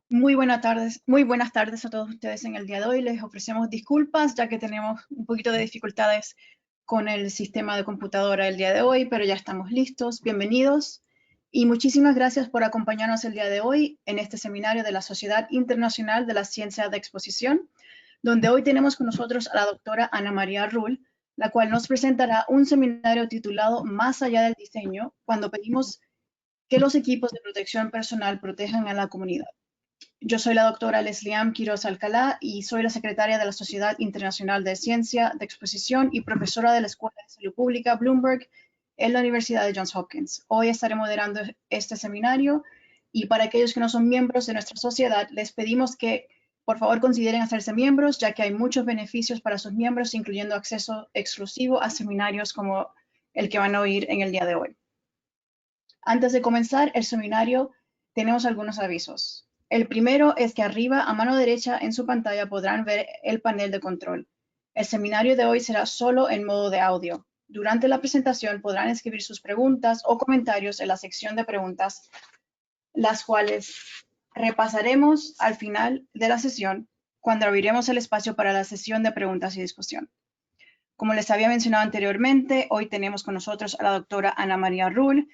Muy buenas tardes a todos ustedes en el día de hoy. Les ofrecemos disculpas ya que tenemos un poquito de dificultades con el sistema de computadora el día de hoy, pero ya estamos listos. Bienvenidos y muchísimas gracias por acompañarnos el día de hoy en este seminario de la Sociedad Internacional de la Ciencia de Exposición, donde hoy tenemos con nosotros a la doctora Ana María Rull, la cual nos presentará un seminario titulado Más allá del diseño, cuando pedimos que los equipos de protección personal protejan a la comunidad. Yo soy la doctora Leslie-Ann Quiroz Alcalá y soy la secretaria de la Sociedad Internacional de Ciencia de Exposición y profesora de la Escuela de Salud Pública Bloomberg en la Universidad de Johns Hopkins. Hoy estaré moderando este seminario y para aquellos que no son miembros de nuestra sociedad, les pedimos que por favor consideren hacerse miembros, ya que hay muchos beneficios para sus miembros, incluyendo acceso exclusivo a seminarios como el que van a oír en el día de hoy. Antes de comenzar el seminario, tenemos algunos avisos. El primero es que arriba a mano derecha en su pantalla podrán ver el panel de control. El seminario de hoy será solo en modo de audio. Durante la presentación podrán escribir sus preguntas o comentarios en la sección de preguntas, las cuales repasaremos al final de la sesión cuando abriremos el espacio para la sesión de preguntas y discusión. Como les había mencionado anteriormente, hoy tenemos con nosotros a la doctora Ana María Rull,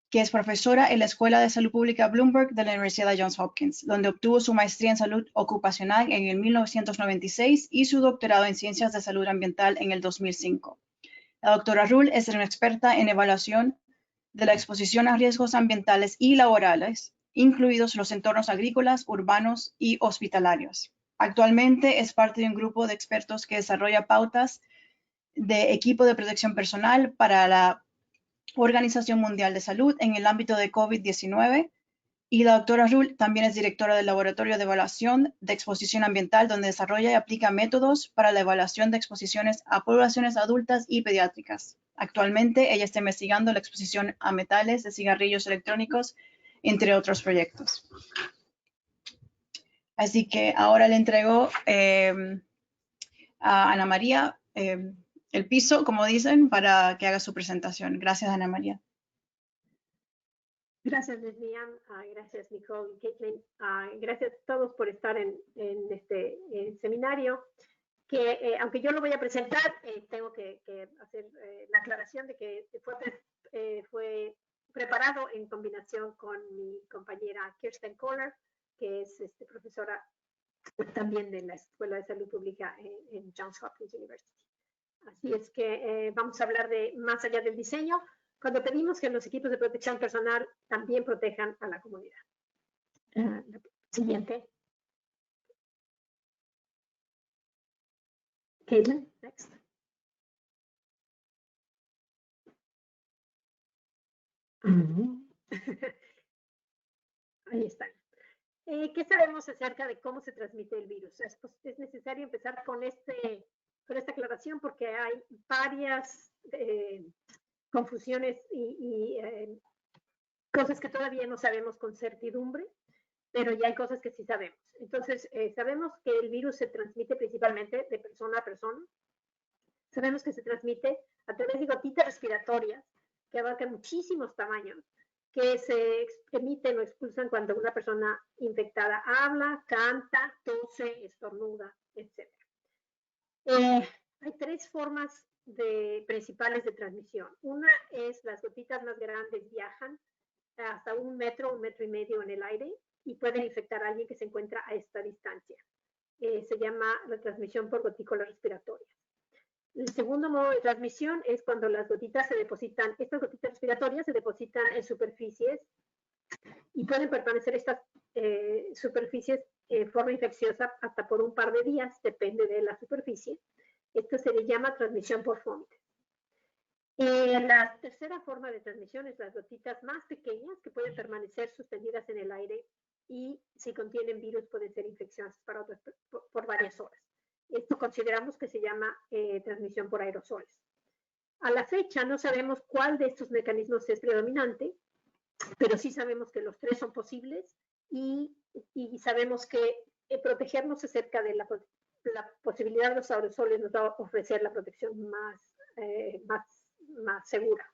que es profesora en la Escuela de Salud Pública Bloomberg de la Universidad de Johns Hopkins, donde obtuvo su maestría en salud ocupacional en el 1996 y su doctorado en ciencias de salud ambiental en el 2005. La doctora Rull es una experta en evaluación de la exposición a riesgos ambientales y laborales, incluidos los entornos agrícolas, urbanos y hospitalarios. Actualmente es parte de un grupo de expertos que desarrolla pautas de equipo de protección personal para la Organización Mundial de Salud en el ámbito de COVID-19 y la doctora Rull también es directora del Laboratorio de Evaluación de Exposición Ambiental, donde desarrolla y aplica métodos para la evaluación de exposiciones a poblaciones adultas y pediátricas. Actualmente ella está investigando la exposición a metales de cigarrillos electrónicos, entre otros proyectos. Así que ahora le entrego a Ana María el piso, como dicen, para que haga su presentación. Gracias, Ana María. Gracias, Leslie-Ann. Gracias, Nicole y Caitlin. Gracias a todos por estar en este seminario, que aunque yo lo voy a presentar, tengo que hacer la aclaración de que fue preparado en combinación con mi compañera Kirsten Kohler, que es profesora también de la Escuela de Salud Pública en Johns Hopkins University. Así es que vamos a hablar de más allá del diseño, cuando pedimos que los equipos de protección personal también protejan a la comunidad. Siguiente. Caitlin, next. Ahí están. ¿Qué sabemos acerca de cómo se transmite el virus? Es necesario empezar con esta aclaración porque hay varias confusiones y cosas que todavía no sabemos con certidumbre, pero ya hay cosas que sí sabemos. Entonces, sabemos que el virus se transmite principalmente de persona a persona. Sabemos que se transmite a través de gotitas respiratorias que abarcan muchísimos tamaños, que se emiten o expulsan cuando una persona infectada habla, canta, tose, estornuda, etc. Hay tres formas principales de transmisión. Una es las gotitas más grandes viajan hasta 1 metro, 1,5 metros en el aire y pueden infectar a alguien que se encuentra a esta distancia. Se llama la transmisión por gotículas respiratorias. El segundo modo de transmisión es cuando las gotitas se depositan, estas gotitas respiratorias se depositan en superficies y pueden permanecer estas superficies en forma infecciosa hasta por un par de días, depende de la superficie. Esto se le llama transmisión por fomites. La tercera forma de transmisión es las gotitas más pequeñas que pueden permanecer suspendidas en el aire y si contienen virus pueden ser infecciosas por varias horas. Esto consideramos que se llama transmisión por aerosoles. A la fecha no sabemos cuál de estos mecanismos es predominante, pero sí sabemos que los tres son posibles y sabemos que protegernos acerca de la posibilidad de los aerosoles nos va a ofrecer la protección más segura.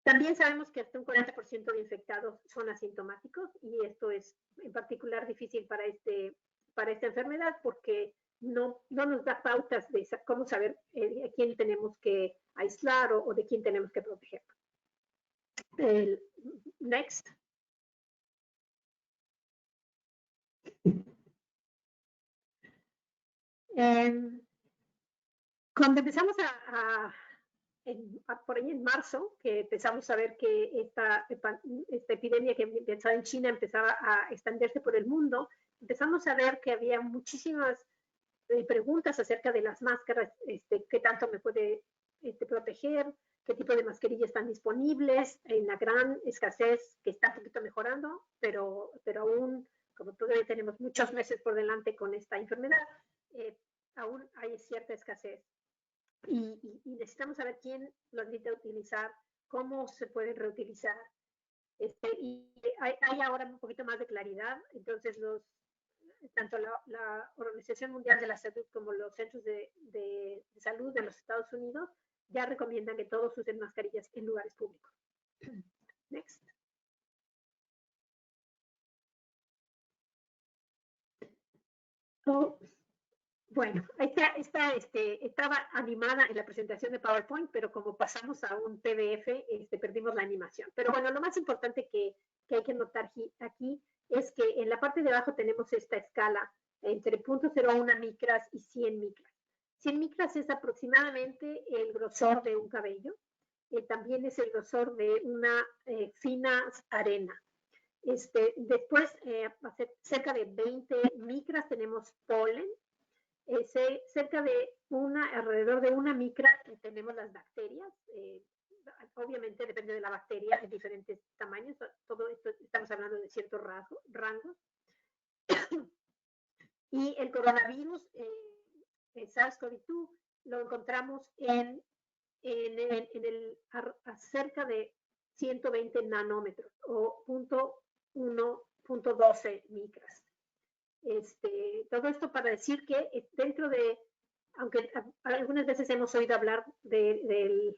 También sabemos que hasta un 40% de infectados son asintomáticos y esto es en particular difícil para esta enfermedad porque no nos da pautas de cómo saber a quién tenemos que aislar o de quién tenemos que proteger. Next. Cuando empezamos por ahí en marzo, que empezamos a ver que esta epidemia que empezaba en China empezaba a extenderse por el mundo, empezamos a ver que había muchísimas preguntas acerca de las máscaras, qué tanto me puede proteger, qué tipo de mascarillas están disponibles, en la gran escasez que está un poquito mejorando, pero aún, como todavía tenemos muchos meses por delante con esta enfermedad, aún hay cierta escasez. Y necesitamos saber quién los necesita utilizar, cómo se pueden reutilizar. Y hay ahora un poquito más de claridad, entonces tanto la Organización Mundial de la Salud como los centros de salud de los Estados Unidos ya recomiendan que todos usen mascarillas en lugares públicos. Next. Bueno, estaba animada en la presentación de PowerPoint, pero como pasamos a un PDF, perdimos la animación. Pero bueno, lo más importante que hay que notar aquí es que en la parte de abajo tenemos esta escala entre 0.01 micras y 100 micras. 100 micras es aproximadamente el grosor de un cabello. También es el grosor de una fina arena. Después, cerca de 20 micras tenemos polen. Cerca de alrededor de una micra tenemos las bacterias. Obviamente depende de la bacteria en diferentes tamaños. Todo esto estamos hablando de ciertos rangos. Y el coronavirus, el SARS-CoV-2, lo encontramos a cerca de 120 nanómetros o 0.1.12 micras. Todo esto para decir que dentro de, aunque algunas veces hemos oído hablar del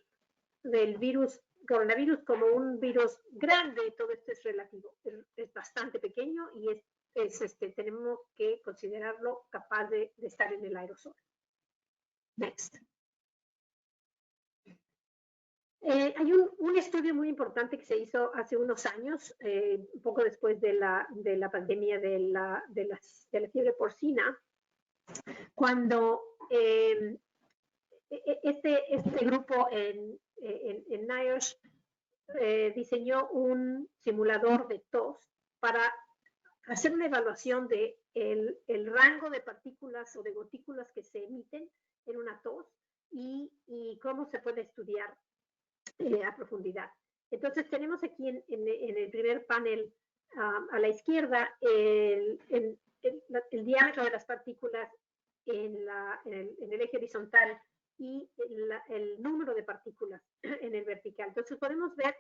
coronavirus como un virus grande, todo esto es relativo, es bastante pequeño y tenemos que considerarlo capaz de estar en el aerosol. Next. Hay un estudio muy importante que se hizo hace unos años, un poco después de la pandemia de la fiebre porcina, cuando este grupo en NIOSH diseñó un simulador de tos para hacer una evaluación de el rango de partículas o de gotículas que se emiten en una tos y cómo se puede estudiar a profundidad. Entonces tenemos aquí en el primer panel a la izquierda el diámetro de las partículas en el eje horizontal y el número de partículas en el vertical. Entonces podemos ver,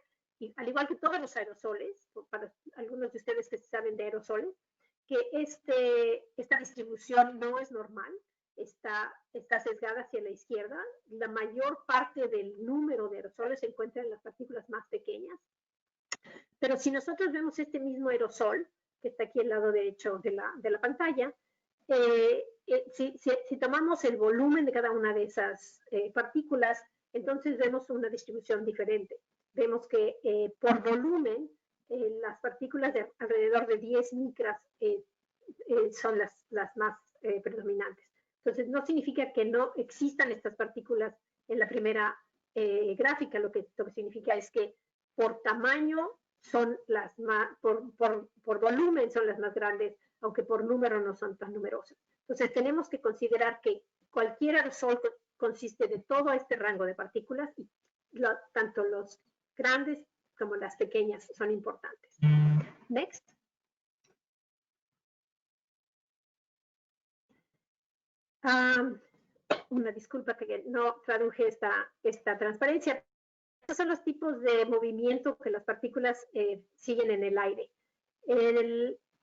al igual que todos los aerosoles, para algunos de ustedes que saben de aerosoles, que esta distribución no es normal. Está sesgada hacia la izquierda. La mayor parte del número de aerosoles se encuentra en las partículas más pequeñas. Pero si nosotros vemos este mismo aerosol, que está aquí al lado derecho de la pantalla, si tomamos el volumen de cada una de esas partículas, entonces vemos una distribución diferente. Vemos que por volumen, las partículas de alrededor de 10 micras son las más predominantes. Entonces, no significa que no existan estas partículas en la primera gráfica, lo que significa es que por tamaño son las más, por volumen son las más grandes, aunque por número no son tan numerosas. Entonces, tenemos que considerar que cualquier aerosol consiste de todo este rango de partículas y tanto los grandes como las pequeñas son importantes. Next. Una disculpa que no traduje esta transparencia. Estos son los tipos de movimiento que las partículas siguen en el aire.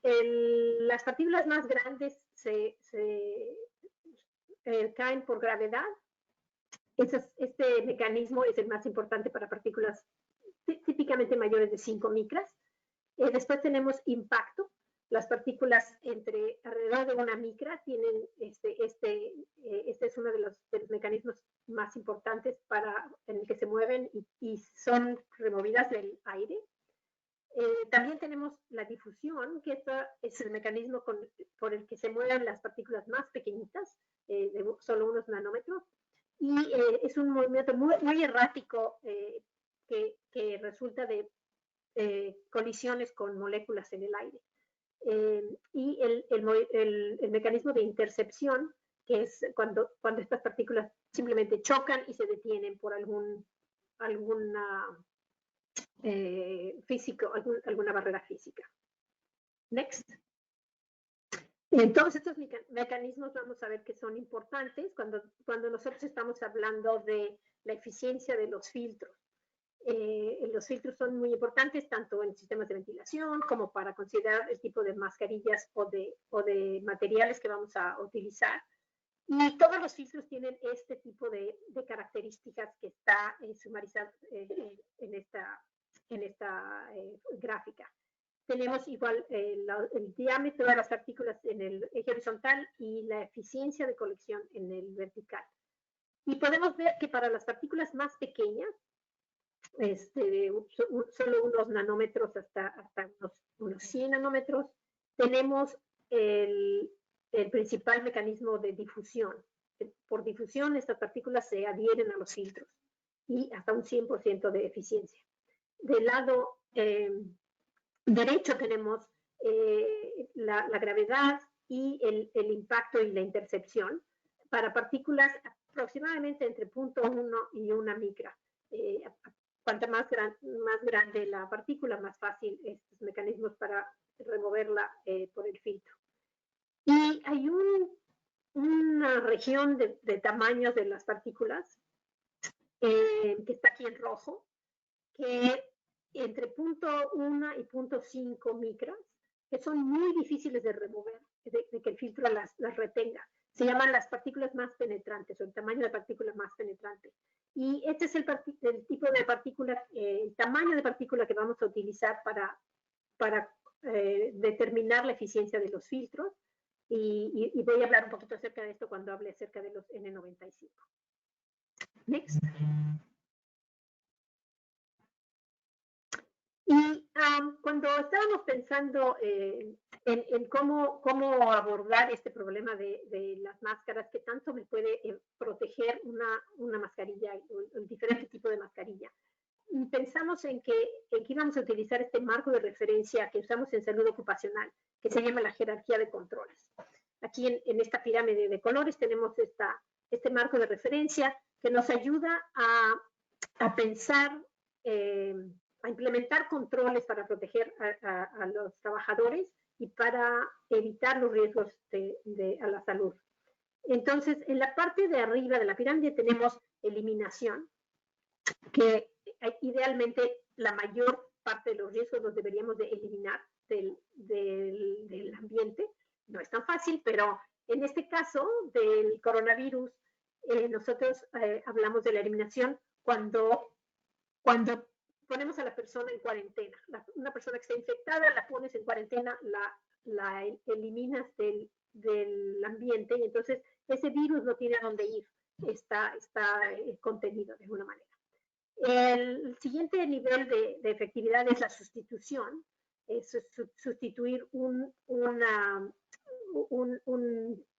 Las partículas más grandes caen por gravedad. Este mecanismo es el más importante para partículas típicamente mayores de 5 micras. Después tenemos impacto. Las partículas alrededor de 1 micra tienen, este es uno de los mecanismos más importantes en el que se mueven y son removidas del aire. También tenemos la difusión, que es el mecanismo por el que se mueven las partículas más pequeñitas, de solo unos nanómetros, y es un movimiento muy errático que resulta de colisiones con moléculas en el aire. Y el mecanismo de intercepción, que es cuando estas partículas simplemente chocan y se detienen por alguna alguna barrera física. Next. Todos estos mecanismos vamos a ver que son importantes cuando nosotros estamos hablando de la eficiencia de los filtros. Los filtros son muy importantes tanto en sistemas de ventilación como para considerar el tipo de mascarillas o de materiales que vamos a utilizar. Y todos los filtros tienen este tipo de características que está sumarizado en esta gráfica. Tenemos igual el diámetro de las partículas en el eje horizontal y la eficiencia de colección en el vertical. Y podemos ver que para las partículas más pequeñas, solo unos nanómetros hasta unos 100 nanómetros, tenemos el principal mecanismo de difusión. Por difusión, estas partículas se adhieren a los filtros y hasta un 100% de eficiencia. Del lado derecho tenemos la gravedad y el impacto y la intercepción para partículas aproximadamente entre 0.1 y 1 micra. Cuanto más grande la partícula, más fácil estos mecanismos para removerla por el filtro. Y hay una región de tamaños de las partículas que está aquí en rojo, que entre 0.1 y 0.5 micras, que son muy difíciles de remover, de que el filtro las retenga. Se llaman las partículas más penetrantes, o el tamaño de partícula más penetrante. Y este es el tipo de partícula, el tamaño de partícula que vamos a utilizar para determinar la eficiencia de los filtros. Y voy a hablar un poquito acerca de esto cuando hable acerca de los N95. Next. Y cuando estábamos pensando en cómo abordar este problema de las máscaras, que tanto me puede proteger una mascarilla, un diferente tipo de mascarilla, pensamos en que íbamos a utilizar este marco de referencia que usamos en salud ocupacional, que se llama la jerarquía de controles. Aquí en esta pirámide de colores tenemos este marco de referencia que nos ayuda a pensar, a implementar controles para proteger a los trabajadores y para evitar los riesgos a la salud. Entonces, en la parte de arriba de la pirámide tenemos eliminación, que idealmente la mayor parte de los riesgos los deberíamos de eliminar del ambiente. No es tan fácil, pero en este caso del coronavirus, nosotros hablamos de la eliminación cuando ponemos a la persona en cuarentena. Una persona que está infectada, la pones en cuarentena, la eliminas del ambiente y entonces ese virus no tiene a dónde ir, está contenido de alguna manera. El siguiente nivel de efectividad es la sustitución, es sustituir un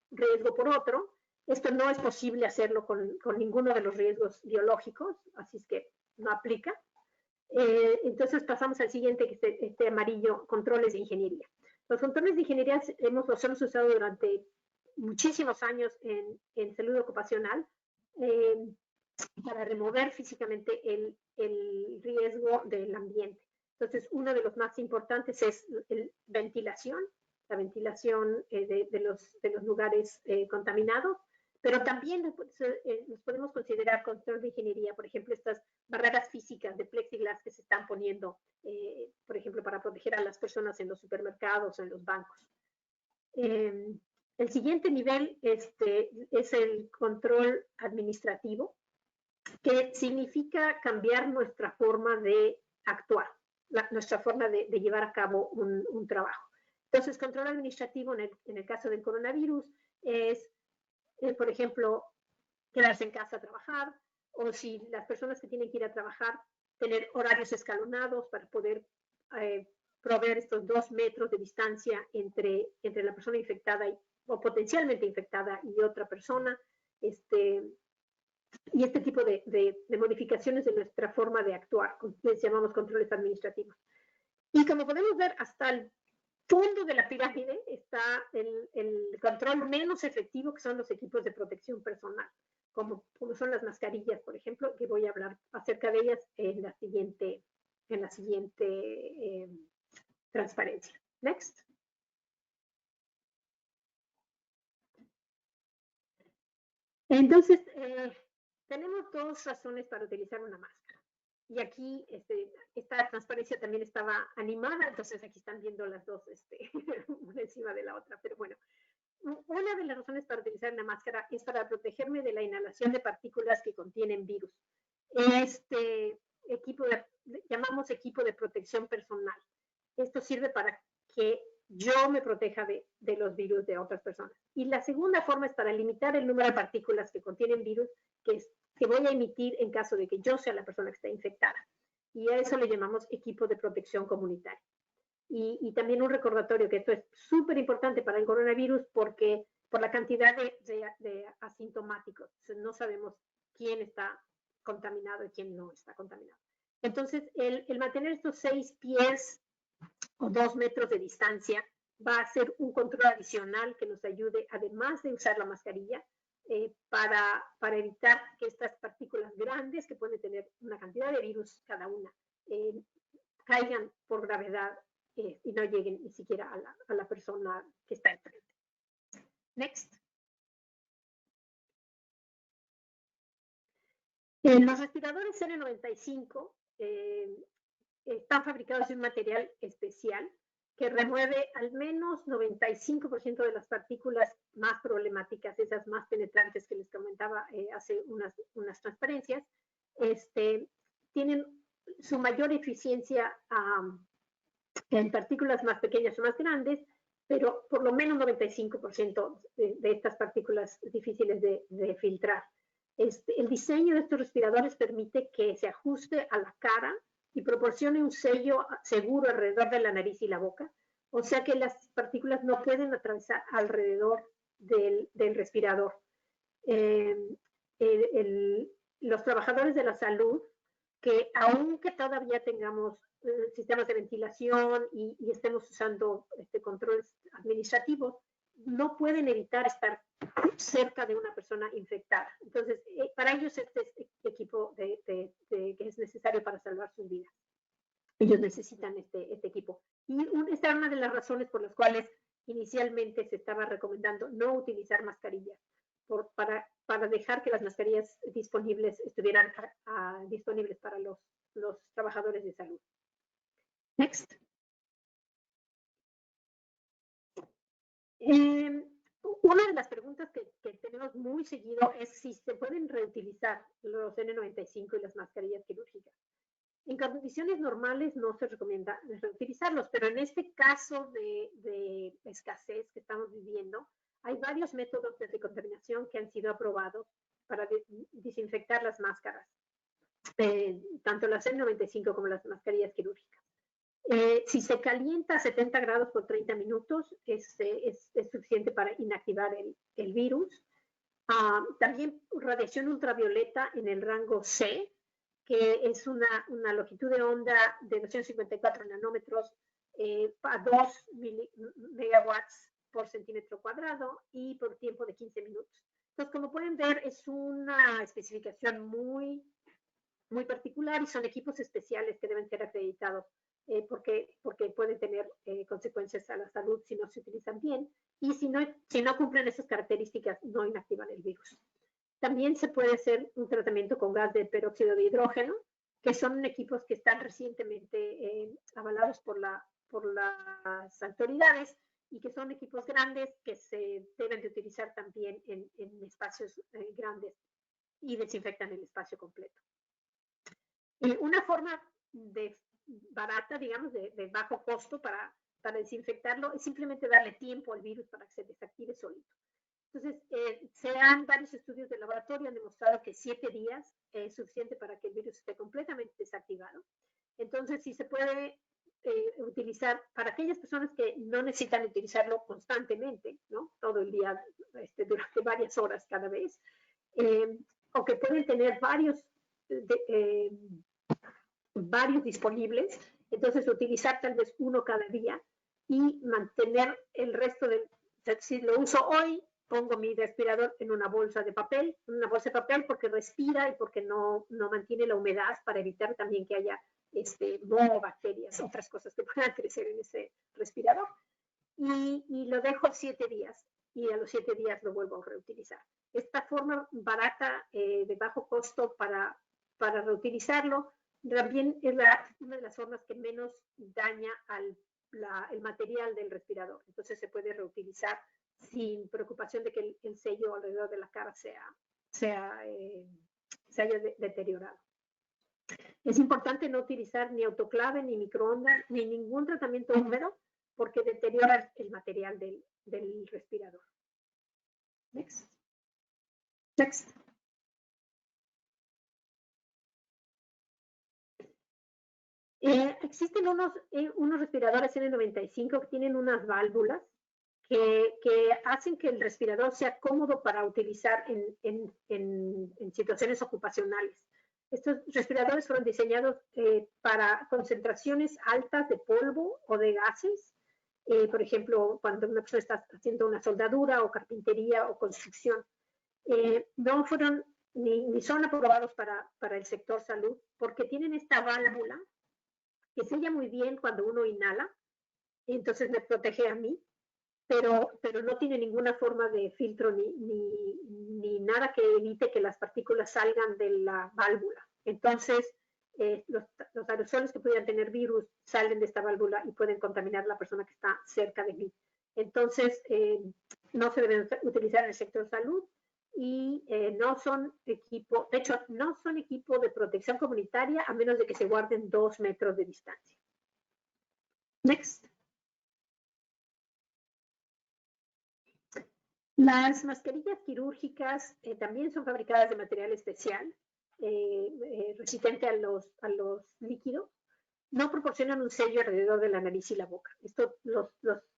riesgo por otro. Esto no es posible hacerlo con ninguno de los riesgos biológicos, así es que no aplica. Entonces pasamos al siguiente, que es este amarillo, controles de ingeniería. Los controles de ingeniería los hemos usado durante muchísimos años en salud ocupacional para remover físicamente el riesgo del ambiente. Entonces, uno de los más importantes es la ventilación de los lugares contaminados, pero también nos podemos considerar control de ingeniería, por ejemplo, estas barreras físicas de plexiglas que se están poniendo, por ejemplo, para proteger a las personas en los supermercados o en los bancos. El siguiente nivel es el control administrativo, que significa cambiar nuestra forma de actuar, nuestra forma de llevar a cabo un trabajo. Entonces, control administrativo en el caso del coronavirus es, por ejemplo, quedarse en casa a trabajar, o si las personas que tienen que ir a trabajar, tener horarios escalonados para poder proveer estos 2 metros de distancia entre la persona infectada o potencialmente infectada y otra persona. Y este tipo de modificaciones de nuestra forma de actuar, les llamamos controles administrativos. Y como podemos ver, hasta el fondo de la pirámide está el control menos efectivo, que son los equipos de protección personal, como son las mascarillas, por ejemplo, que voy a hablar acerca de ellas en la siguiente transparencia. Next. Entonces, tenemos 2 razones para utilizar una máscara. Y aquí esta transparencia también estaba animada, entonces aquí están viendo las dos una encima de la otra. Pero bueno, una de las razones para utilizar una máscara es para protegerme de la inhalación de partículas que contienen virus. Llamamos equipo de protección personal. Esto sirve para que yo me proteja de los virus de otras personas. Y la segunda forma es para limitar el número de partículas que contienen virus que voy a emitir en caso de que yo sea la persona que está infectada. Y a eso le llamamos equipo de protección comunitaria. Y también un recordatorio que esto es súper importante para el coronavirus porque por la cantidad de asintomáticos. No sabemos quién está contaminado y quién no está contaminado. Entonces, el mantener estos 6 pies o 2 metros de distancia va a ser un control adicional que nos ayude, además de usar la mascarilla, para evitar que estas partículas grandes, que pueden tener una cantidad de virus cada una, caigan por gravedad y no lleguen ni siquiera a la persona que está enfrente. Next. Los respiradores N95 están fabricados de un material especial que remueve al menos 95% de las partículas más problemáticas, esas más penetrantes que les comentaba hace unas transparencias. Tienen su mayor eficiencia en partículas más pequeñas o más grandes, pero por lo menos 95% de estas partículas difíciles de filtrar. El diseño de estos respiradores permite que se ajuste a la cara y proporcione un sello seguro alrededor de la nariz y la boca, o sea que las partículas no pueden atravesar alrededor del respirador. Los trabajadores de la salud, que aunque todavía tengamos sistemas de ventilación y estemos usando controles administrativos, no pueden evitar estar cerca de una persona infectada. Entonces, para ellos este es equipo que es necesario para salvar sus vidas. Ellos necesitan este equipo. Y esta es una de las razones por las cuales inicialmente se estaba recomendando no utilizar mascarillas, para dejar que las mascarillas disponibles estuvieran disponibles para los trabajadores de salud. Next. Una de las preguntas que tenemos muy seguido es si se pueden reutilizar los N95 y las mascarillas quirúrgicas. En condiciones normales no se recomienda reutilizarlos, pero en este caso de escasez que estamos viviendo, hay varios métodos de decontaminación que han sido aprobados para desinfectar las máscaras, tanto las N95 como las mascarillas quirúrgicas. Si se calienta a 70 grados por 30 minutos, es suficiente para inactivar el virus. También radiación ultravioleta en el rango C, que es una longitud de onda de 254 nanómetros a 2 megawatts por centímetro cuadrado y por tiempo de 15 minutos. Entonces, como pueden ver, es una especificación muy particular y son equipos especiales que deben ser acreditados porque pueden tener consecuencias a la salud si no se utilizan bien y si no cumplen esas características, no inactivan el virus. También se puede hacer un tratamiento con gas de peróxido de hidrógeno, que son equipos que están recientemente avalados por las autoridades y que son equipos grandes que se deben de utilizar también en espacios grandes y desinfectan el espacio completo. Una forma de barata, digamos, de bajo costo para desinfectarlo, es simplemente darle tiempo al virus para que se desactive solito. Entonces, varios estudios de laboratorio han demostrado que 7 días es suficiente para que el virus esté completamente desactivado. Entonces, si se puede utilizar para aquellas personas que no necesitan utilizarlo constantemente, ¿no? Todo el día, durante varias horas cada vez, o que pueden tener varios disponibles, entonces utilizar tal vez uno cada día y mantener el resto del, o sea, si lo uso hoy, pongo mi respirador en una bolsa de papel, porque respira y porque no mantiene la humedad para evitar también que haya moho, bacterias, otras cosas que puedan crecer en ese respirador. Y lo dejo 7 días y a los 7 días lo vuelvo a reutilizar. Esta forma barata, de bajo costo para reutilizarlo, también es una de las formas que menos daña el material del respirador. Entonces se puede reutilizar sin preocupación de que el sello alrededor de la cara se haya deteriorado. Es importante no utilizar ni autoclave, ni microondas, ni ningún tratamiento húmedo, porque deteriora el material del respirador. Next. Next. Existen unos respiradores N95 que tienen unas válvulas que hacen que el respirador sea cómodo para utilizar en situaciones ocupacionales. Estos respiradores fueron diseñados para concentraciones altas de polvo o de gases. Por ejemplo, cuando una persona está haciendo una soldadura o carpintería o construcción. No fueron ni son aprobados para el sector salud porque tienen esta válvula que sella muy bien cuando uno inhala, y entonces me protege a mí, pero no tiene ninguna forma de filtro ni nada que evite que las partículas salgan de la válvula. Entonces, los aerosoles que pudieran tener virus salen de esta válvula y pueden contaminar a la persona que está cerca de mí. Entonces, no se deben utilizar en el sector salud y no son equipo, de hecho, no son equipo de protección comunitaria a menos de que se guarden 2 metros de distancia. Next. Las mascarillas quirúrgicas también son fabricadas de material especial, resistente a los líquidos. No proporcionan un sello alrededor de la nariz y la boca. Esto los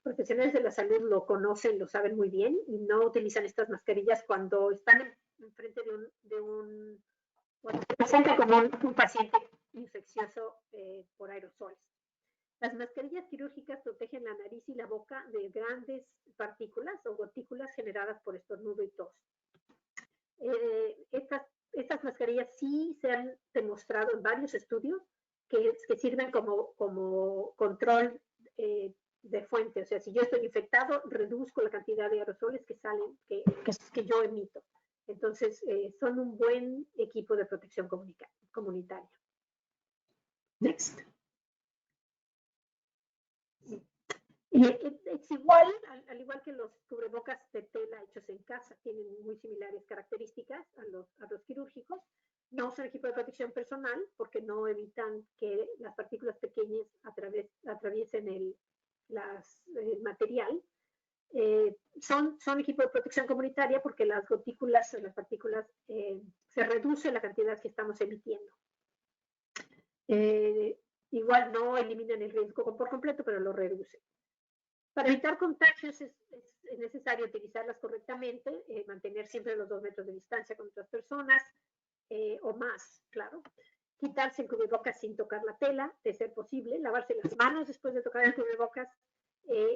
profesionales de la salud lo conocen, lo saben muy bien y no utilizan estas mascarillas cuando están enfrente cuando se presenta como un paciente infeccioso por aerosoles. Las mascarillas quirúrgicas protegen la nariz y la boca de grandes partículas o gotículas generadas por estornudo y tos. Estas mascarillas sí se han demostrado en varios estudios que sirven como control de fuente. O sea, si yo estoy infectado, reduzco la cantidad de aerosoles que salen, que yo emito. Entonces, son un buen equipo de protección comunitaria. Next. Es igual, al igual que los cubrebocas de tela hechos en casa, tienen muy similares características a los quirúrgicos. No son equipo de protección personal porque no evitan que las partículas pequeñas atraviesen el material. Son equipo de protección comunitaria porque las gotículas o las partículas se reduce la cantidad que estamos emitiendo. Igual no eliminan el riesgo por completo, pero lo reducen. Para evitar contagios es necesario utilizarlas correctamente, mantener siempre los 2 metros de distancia con otras personas o más, claro. Quitarse el cubrebocas sin tocar la tela, de ser posible, lavarse las manos después de tocar el cubrebocas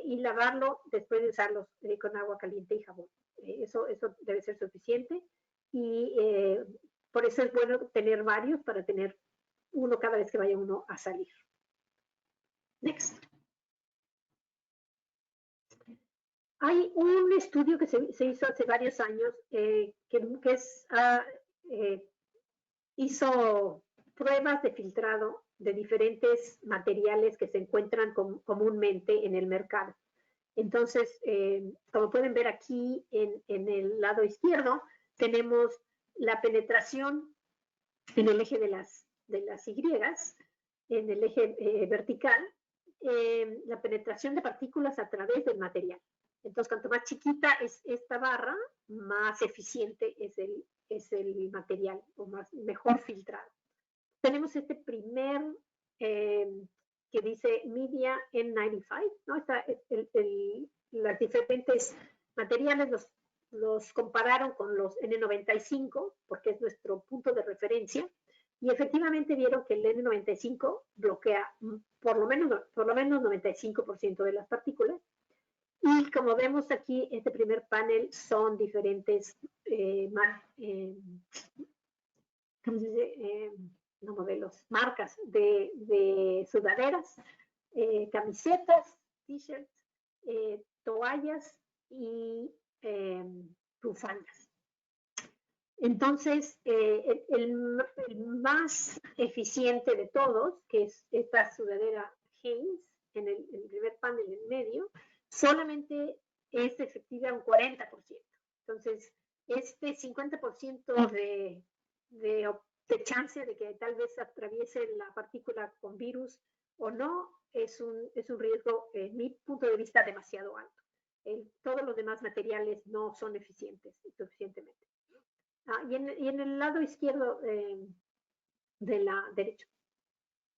y lavarlo después de usarlos con agua caliente y jabón. Eso debe ser suficiente y por eso es bueno tener varios para tener uno cada vez que vaya uno a salir. Next. Hay un estudio que se hizo hace varios años hizo pruebas de filtrado de diferentes materiales que se encuentran comúnmente en el mercado. Entonces, como pueden ver aquí en el lado izquierdo, tenemos la penetración en el eje de las Y en el eje vertical, la penetración de partículas a través del material. Entonces, cuanto más chiquita es esta barra, más eficiente es el material, o mejor filtrado. Tenemos este primer que dice Media N95, ¿no? Las diferentes materiales los compararon con los N95, porque es nuestro punto de referencia, y efectivamente vieron que el N95 bloquea por lo menos 95% de las partículas. Y como vemos aquí, este primer panel son diferentes ¿cómo se dice? No modelos, marcas de sudaderas, camisetas, t-shirts, toallas y bufandas. Entonces, el más eficiente de todos, que es esta sudadera Hanes, en el primer panel en medio, solamente es efectiva un 40%. Entonces, este 50% de chance de que tal vez atraviese la partícula con virus o no, es un riesgo, en mi punto de vista, demasiado alto. Todos los demás materiales no son eficientes suficientemente. Y en el lado izquierdo de la derecha,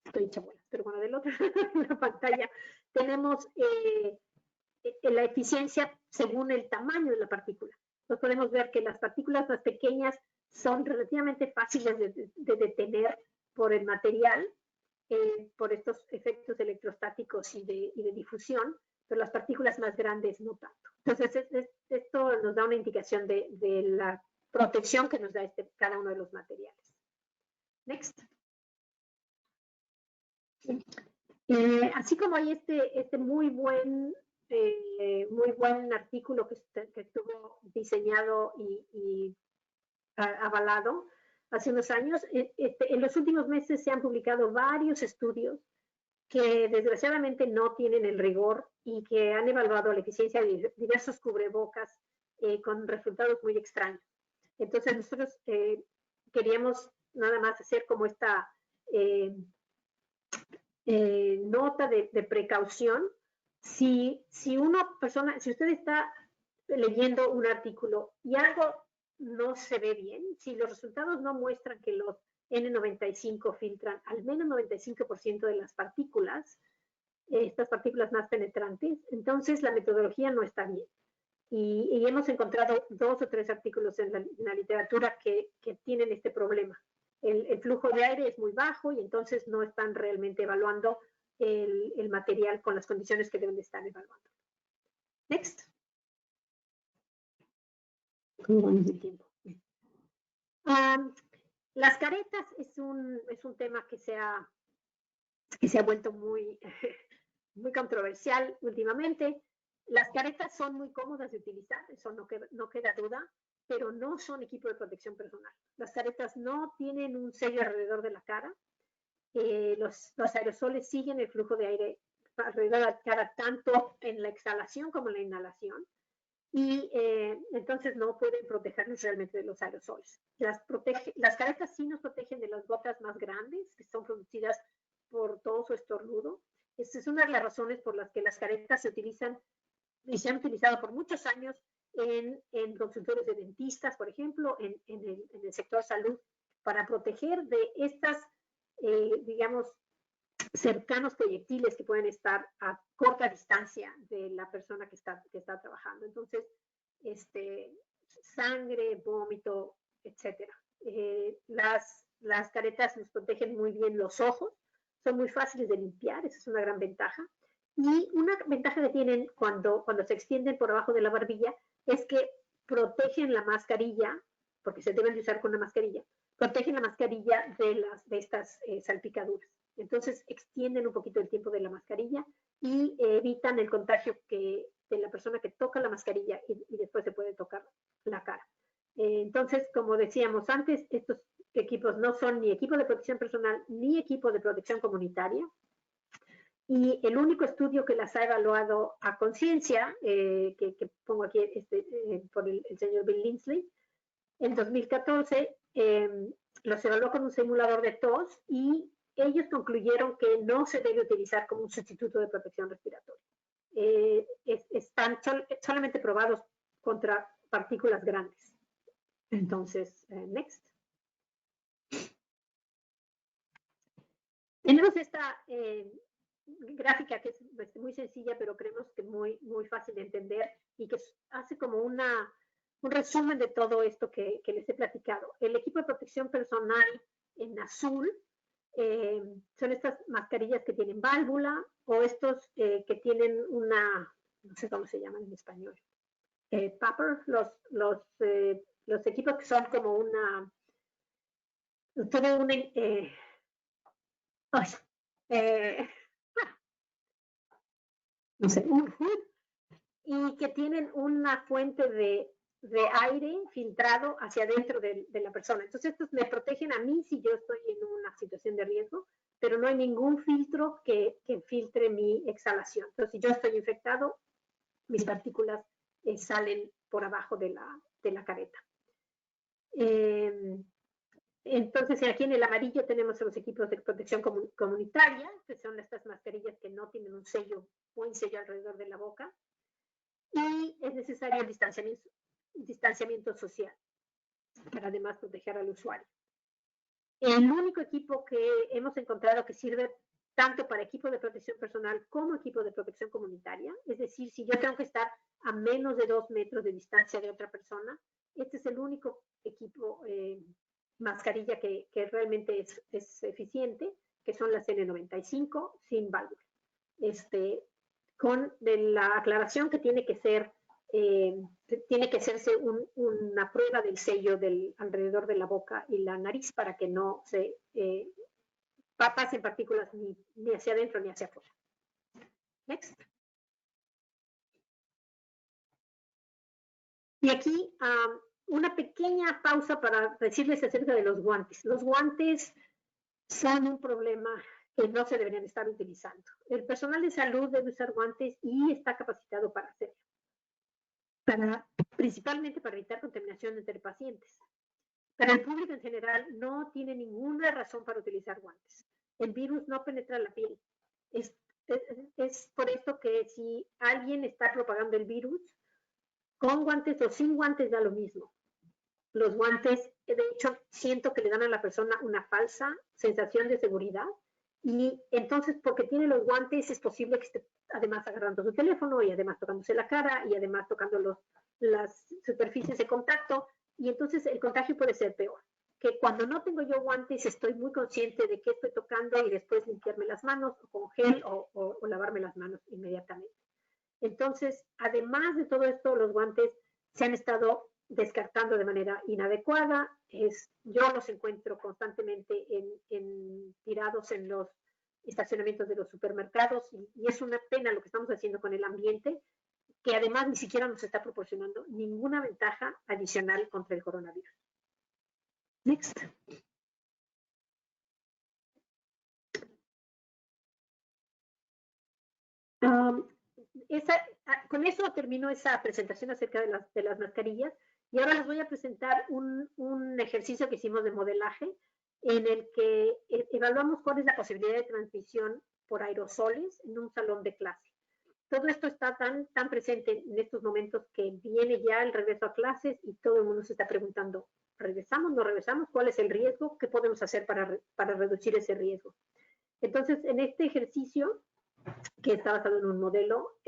estoy hecha bolas, pero bueno, del otro en la pantalla tenemos la eficiencia según el tamaño de la partícula. Entonces podemos ver que las partículas más pequeñas son relativamente fáciles de detener por el material, por estos efectos electrostáticos y de difusión, pero las partículas más grandes no tanto. Entonces esto nos da una indicación de la protección que nos da cada uno de los materiales. Next. Así como hay este muy buen artículo que estuvo diseñado y avalado hace unos años, en los últimos meses se han publicado varios estudios que desgraciadamente no tienen el rigor y que han evaluado la eficiencia de diversos cubrebocas con resultados muy extraños. Entonces nosotros queríamos nada más hacer como esta nota de precaución. Si usted está leyendo un artículo y algo no se ve bien, si los resultados no muestran que los N95 filtran al menos 95% de las partículas, estas partículas más penetrantes, entonces la metodología no está bien. Y hemos encontrado 2 o 3 artículos en la literatura que tienen este problema. El flujo de aire es muy bajo y entonces no están realmente evaluando el material con las condiciones que deben de estar evaluando. Next. ¿Cómo vamos de tiempo? Las caretas es un tema que se ha vuelto muy controversial últimamente. Las caretas son muy cómodas de utilizar, eso no queda duda, pero no son equipo de protección personal. Las caretas no tienen un sello alrededor de la cara. Los aerosoles siguen el flujo de aire alrededor de la cara, tanto en la exhalación como en la inhalación. Y entonces no pueden protegernos realmente de los aerosoles. Las caretas sí nos protegen de las gotas más grandes, que son producidas por tos o estornudo. Esa es una de las razones por las que las caretas se utilizan y se han utilizado por muchos años en consultorios de dentistas, por ejemplo, en el sector salud, para proteger de estas, digamos, cercanos proyectiles que pueden estar a corta distancia de la persona que está trabajando. Entonces, sangre, vómito, etcétera. Las caretas nos protegen muy bien los ojos, son muy fáciles de limpiar, esa es una gran ventaja. Y una ventaja que tienen cuando se extienden por abajo de la barbilla es que protegen la mascarilla, porque se deben de usar con una mascarilla, protegen la mascarilla de estas salpicaduras. Entonces extienden un poquito el tiempo de la mascarilla y evitan el contagio de la persona que toca la mascarilla y después se puede tocar la cara. Entonces, como decíamos antes, estos equipos no son ni equipo de protección personal ni equipo de protección comunitaria. Y el único estudio que las ha evaluado a conciencia, que pongo aquí por el señor Bill Lindsley, en 2014 los evaluó con un simulador de tos y ellos concluyeron que no se debe utilizar como un sustituto de protección respiratoria. Están solamente probados contra partículas grandes. Entonces, next. Tenemos esta gráfica que es muy sencilla, pero creemos que muy fácil de entender y que hace como un resumen de todo esto que les he platicado. El equipo de protección personal en azul son estas mascarillas que tienen válvula o estos que tienen una, no sé cómo se llaman en español, paper, los equipos que son como una, tienen una, no sé, un hood y que tienen una fuente de aire filtrado hacia adentro de la persona. Entonces, estos me protegen a mí si yo estoy en una situación de riesgo, pero no hay ningún filtro que filtre mi exhalación. Entonces, si yo estoy infectado, mis partículas salen por abajo de la careta. Entonces, aquí en el amarillo tenemos los equipos de protección comunitaria, que son estas mascarillas que no tienen un sello alrededor de la boca. Y es necesario el distanciamiento social para además proteger al usuario. El único equipo que hemos encontrado que sirve tanto para equipo de protección personal como equipo de protección comunitaria, es decir, si yo tengo que estar a menos de 2 metros de distancia de otra persona, este es el único equipo mascarilla que realmente es eficiente, que son las N95 sin válvula. Con la aclaración que tiene que hacerse una prueba del sello alrededor de la boca y la nariz para que no se pasen partículas ni hacia adentro ni hacia afuera. Next. Y aquí una pequeña pausa para decirles acerca de los guantes. Los guantes son un problema que no se deberían estar utilizando. El personal de salud debe usar guantes y está capacitado para hacerlo, principalmente para evitar contaminación entre pacientes. Pero el público en general no tiene ninguna razón para utilizar guantes. El virus no penetra la piel. Es por esto que si alguien está propagando el virus, con guantes o sin guantes da lo mismo. Los guantes, de hecho, siento que le dan a la persona una falsa sensación de seguridad. Y entonces, porque tiene los guantes, es posible que esté además agarrando su teléfono y además tocándose la cara y además tocando las superficies de contacto. Y entonces el contagio puede ser peor. Que cuando no tengo yo guantes, estoy muy consciente de qué estoy tocando y después limpiarme las manos con gel o lavarme las manos inmediatamente. Entonces, además de todo esto, los guantes se han estado descartando de manera inadecuada. Yo los encuentro constantemente tirados en los estacionamientos de los supermercados y es una pena lo que estamos haciendo con el ambiente, que además ni siquiera nos está proporcionando ninguna ventaja adicional contra el coronavirus. Next. Con eso termino esa presentación acerca de las mascarillas y ahora les voy a presentar un ejercicio que hicimos de modelaje en el que evaluamos cuál es la posibilidad de transmisión por aerosoles en un salón de clase. Todo esto está tan presente en estos momentos que viene ya el regreso a clases y todo el mundo se está preguntando, ¿regresamos, no regresamos? ¿Cuál es el riesgo? ¿Qué podemos hacer para reducir ese riesgo? Entonces, en este ejercicio, que está basado en un modelo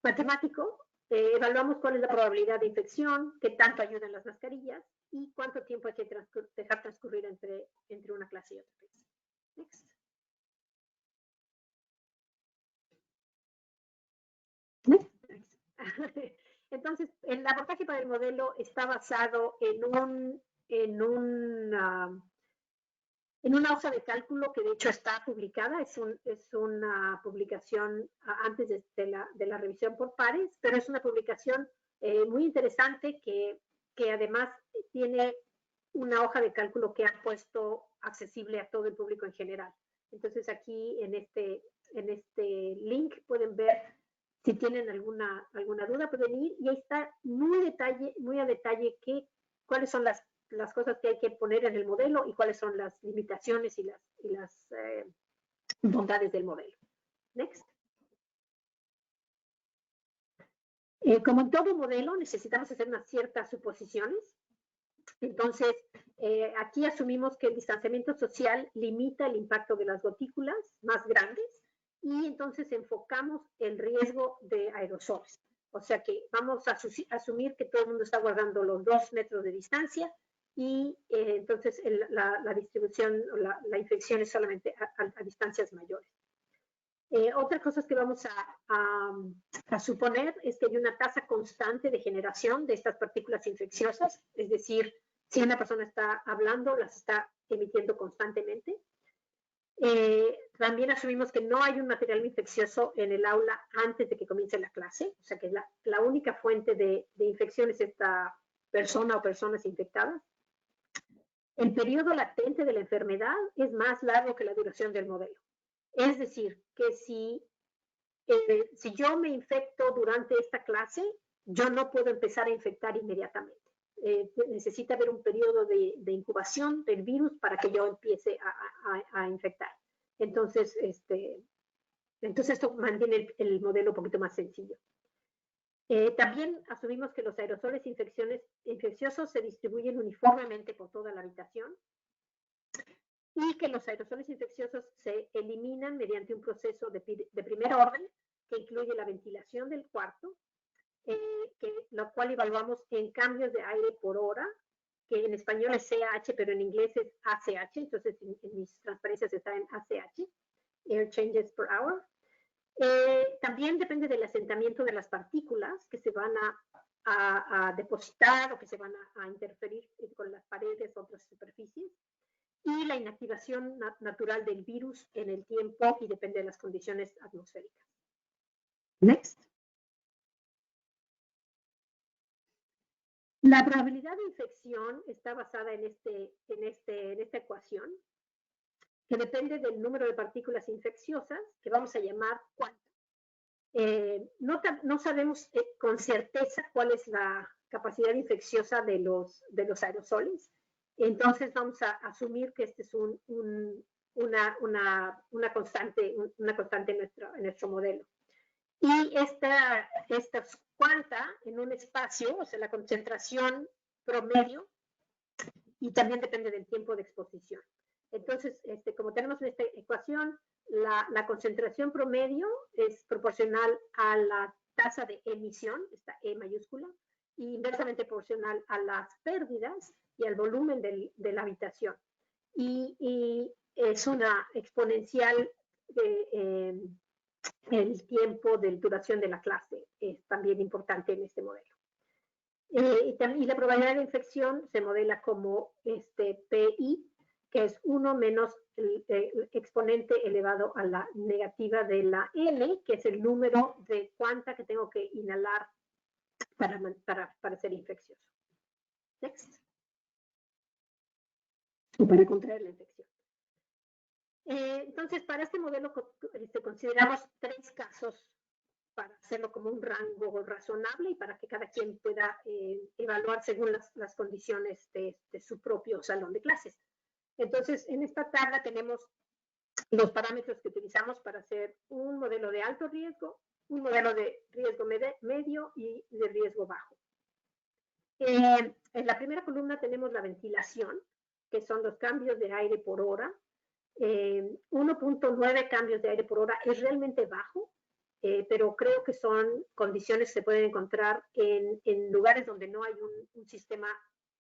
matemático, evaluamos cuál es la probabilidad de infección, qué tanto ayudan las mascarillas y cuánto tiempo hay que dejar transcurrir entre una clase y otra clase. Next. Entonces, el abordaje para el modelo está basado en una hoja de cálculo que de hecho está publicada, es una publicación antes de la revisión por pares, pero es una publicación muy interesante que además tiene una hoja de cálculo que ha puesto accesible a todo el público en general. Entonces aquí en este link pueden ver si tienen alguna duda, pueden ir y ahí está muy a detalle cuáles son las las cosas que hay que poner en el modelo y cuáles son las limitaciones y las bondades del modelo. Next. Como en todo modelo, necesitamos hacer unas ciertas suposiciones. Entonces, aquí asumimos que el distanciamiento social limita el impacto de las gotículas más grandes y entonces enfocamos el riesgo de aerosoles. O sea que vamos a asumir que todo el mundo está guardando los 2 metros de distancia y entonces la distribución, la infección es solamente a distancias mayores. Otras cosas que vamos a suponer es que hay una tasa constante de generación de estas partículas infecciosas, es decir, si una persona está hablando, las está emitiendo constantemente. También asumimos que no hay un material infeccioso en el aula antes de que comience la clase, o sea que la única fuente de infección es esta persona o personas infectadas. El periodo latente de la enfermedad es más largo que la duración del modelo. Es decir, que si yo me infecto durante esta clase, yo no puedo empezar a infectar inmediatamente. Necesita haber un periodo de incubación del virus para que yo empiece a infectar. Entonces, esto mantiene el modelo un poquito más sencillo. También asumimos que los aerosoles infecciosos se distribuyen uniformemente por toda la habitación y que los aerosoles infecciosos se eliminan mediante un proceso de primer orden que incluye la ventilación del cuarto, lo cual evaluamos en cambios de aire por hora, que en español es CH, pero en inglés es ACH, entonces en mis transparencias está en ACH, Air Changes Per Hour. También depende del asentamiento de las partículas que se van a depositar o que se van a interferir con las paredes o otras superficies, y la inactivación natural del virus en el tiempo y depende de las condiciones atmosféricas. Next. La probabilidad de infección está basada en esta ecuación, que depende del número de partículas infecciosas, que vamos a llamar cuánto. No sabemos con certeza cuál es la capacidad infecciosa de los aerosoles, entonces vamos a asumir que este es una constante en nuestro modelo. Y esta cuanta en un espacio, o sea, la concentración promedio, y también depende del tiempo de exposición. Entonces, como tenemos en esta ecuación, la concentración promedio es proporcional a la tasa de emisión, esta E mayúscula, y inversamente proporcional a las pérdidas y al volumen de la habitación. Y es una exponencial el tiempo de duración de la clase es también importante en este modelo. Y la probabilidad de infección se modela como PI, que es 1 menos el exponente elevado a la negativa de la N, que es el número de cuánta que tengo que inhalar para ser infeccioso. Next. O para contraer la infección. Entonces, para este modelo consideramos 3 casos para hacerlo como un rango razonable y para que cada quien pueda evaluar según las condiciones de su propio salón de clases. Entonces, en esta tabla tenemos los parámetros que utilizamos para hacer un modelo de alto riesgo, un modelo de riesgo medio y de riesgo bajo. En la primera columna tenemos la ventilación, que son los cambios de aire por hora. 1.9 cambios de aire por hora es realmente bajo, pero creo que son condiciones que se pueden encontrar en lugares donde no hay un sistema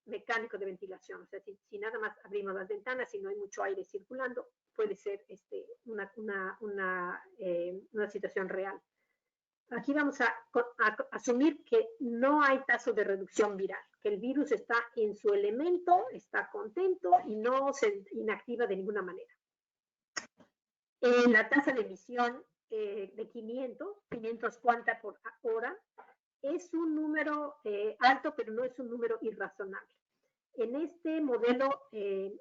mecánico de ventilación. O sea, si nada más abrimos las ventanas y no hay mucho aire circulando, puede ser una situación real. Aquí vamos a asumir que no hay tasa de reducción viral, que el virus está en su elemento, está contento y no se inactiva de ninguna manera. La tasa de emisión de 500 cuanta por hora, es un número alto, pero no es un número irrazonable. En este modelo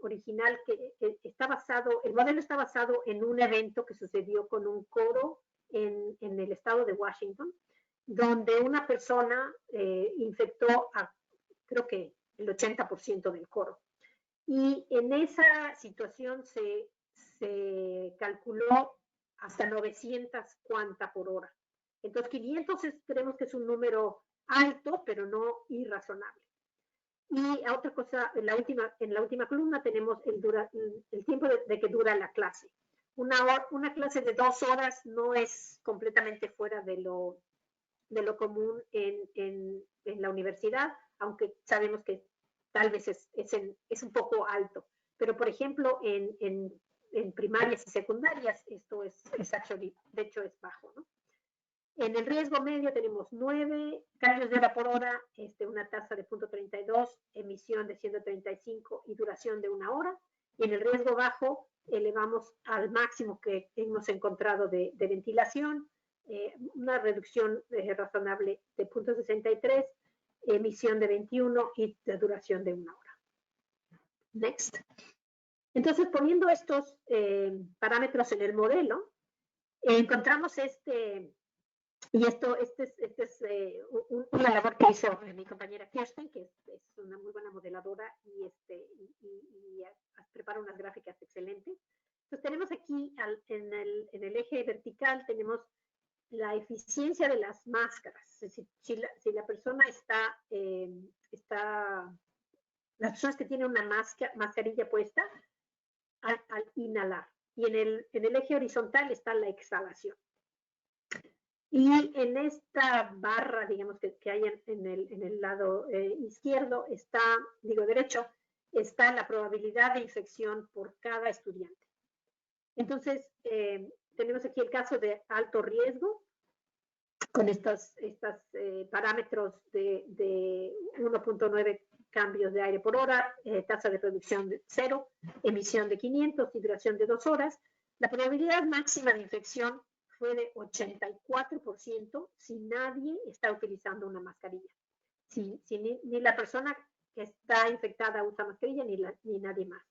original el modelo está basado en un evento que sucedió con un coro en el estado de Washington, donde una persona infectó a, creo que el 80% del coro. Y en esa situación se calculó hasta 900 cuanta por hora. Entonces 500 creemos que es un número alto, pero no irrazonable. Y otra cosa, en la última columna tenemos el tiempo de que dura la clase. Una clase de 2 horas no es completamente fuera de lo común en la universidad, aunque sabemos que tal vez es un poco alto. Pero, por ejemplo, en primarias y secundarias, esto es actually, de hecho, es bajo, ¿no? En el riesgo medio tenemos 9 cambios de hora por hora, una tasa de 0.32, emisión de 135 y duración de 1 hora. Y en el riesgo bajo elevamos al máximo que hemos encontrado de ventilación, una reducción razonable de 0.63, emisión de 21 y de duración de 1 hora. Next. Entonces, poniendo estos parámetros en el modelo, encontramos y este es una labor que hizo mi compañera Kirsten, que es una muy buena modeladora y prepara unas gráficas excelentes. Entonces tenemos aquí en el eje vertical tenemos la eficiencia de las máscaras. Si la persona las personas que tienen una mascarilla puesta al inhalar. Y en el eje horizontal está la exhalación. Y en esta barra, digamos, que hay en el lado izquierdo, derecho, está la probabilidad de infección por cada estudiante. Entonces, tenemos aquí el caso de alto riesgo, con estos parámetros de 1.9 cambios de aire por hora, tasa de reducción de 0, emisión de 500 y duración de 2 horas. La probabilidad máxima de infección fue de 84% si nadie está utilizando una mascarilla. Si ni la persona que está infectada usa mascarilla, ni nadie más.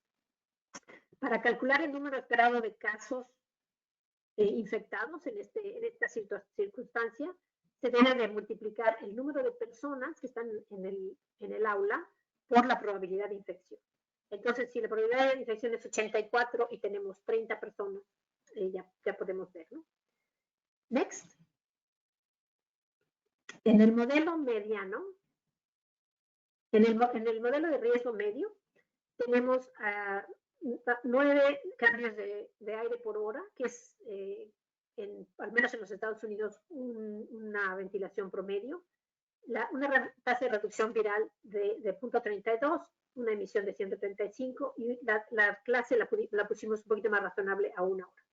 Para calcular el número esperado de casos infectados en esta circunstancia, se debe de multiplicar el número de personas que están en el aula por la probabilidad de infección. Entonces, si la probabilidad de infección es 84 y tenemos 30 personas, ya podemos ver, ¿no? Next. En el modelo mediano, en el modelo de riesgo medio, tenemos 9 cambios de aire por hora, que es, al menos en los Estados Unidos, una ventilación promedio, una tasa de reducción viral de 0.32, una emisión de 135 y la clase la pusimos un poquito más razonable a 1 hora.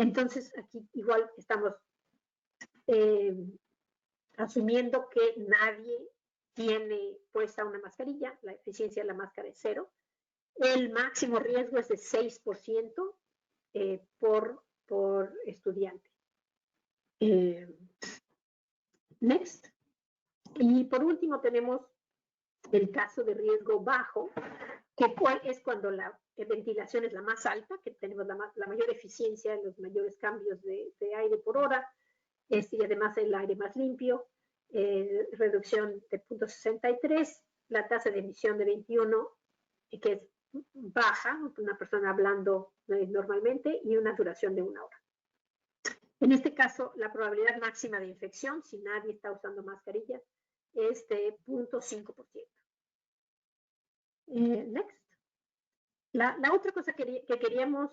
Entonces, aquí igual estamos asumiendo que nadie tiene puesta una mascarilla, la eficiencia de la máscara es 0. El máximo riesgo es de 6% por estudiante. Next. Y por último tenemos el caso de riesgo bajo, que es cuando la ventilación es la más alta, que tenemos la mayor eficiencia, los mayores cambios de aire por hora, y además el aire más limpio, reducción de 0.63, la tasa de emisión de 21, que es baja, una persona hablando normalmente, y una duración de 1 hora. En este caso, la probabilidad máxima de infección, si nadie está usando mascarillas, es de 0.5%. Next. La otra cosa que queríamos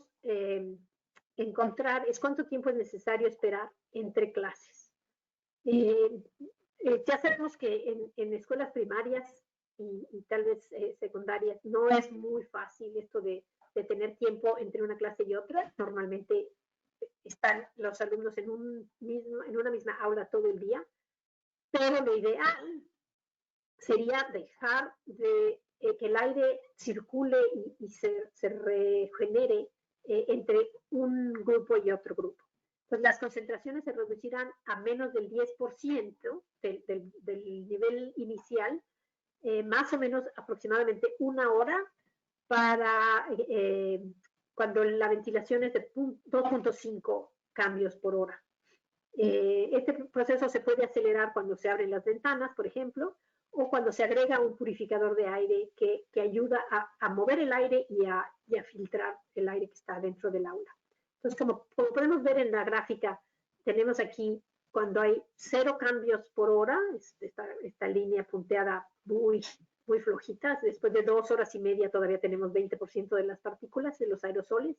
encontrar es cuánto tiempo es necesario esperar entre clases. Ya sabemos que en escuelas primarias y tal vez secundarias no es muy fácil esto de tener tiempo entre una clase y otra. Normalmente están los alumnos en una misma aula todo el día, pero lo ideal sería dejar que el aire circule y se regenere entre un grupo y otro grupo. Pues las concentraciones se reducirán a menos del 10% del nivel inicial, más o menos aproximadamente 1 hora para cuando la ventilación es de 2.5 cambios por hora. Este proceso se puede acelerar cuando se abren las ventanas, por ejemplo, o cuando se agrega un purificador de aire que ayuda a mover el aire y a filtrar el aire que está dentro del aula. Entonces, como podemos ver en la gráfica, tenemos aquí cuando hay 0 cambios por hora, esta línea punteada muy flojita. Después de 2 horas y media todavía tenemos 20% de las partículas de los aerosoles,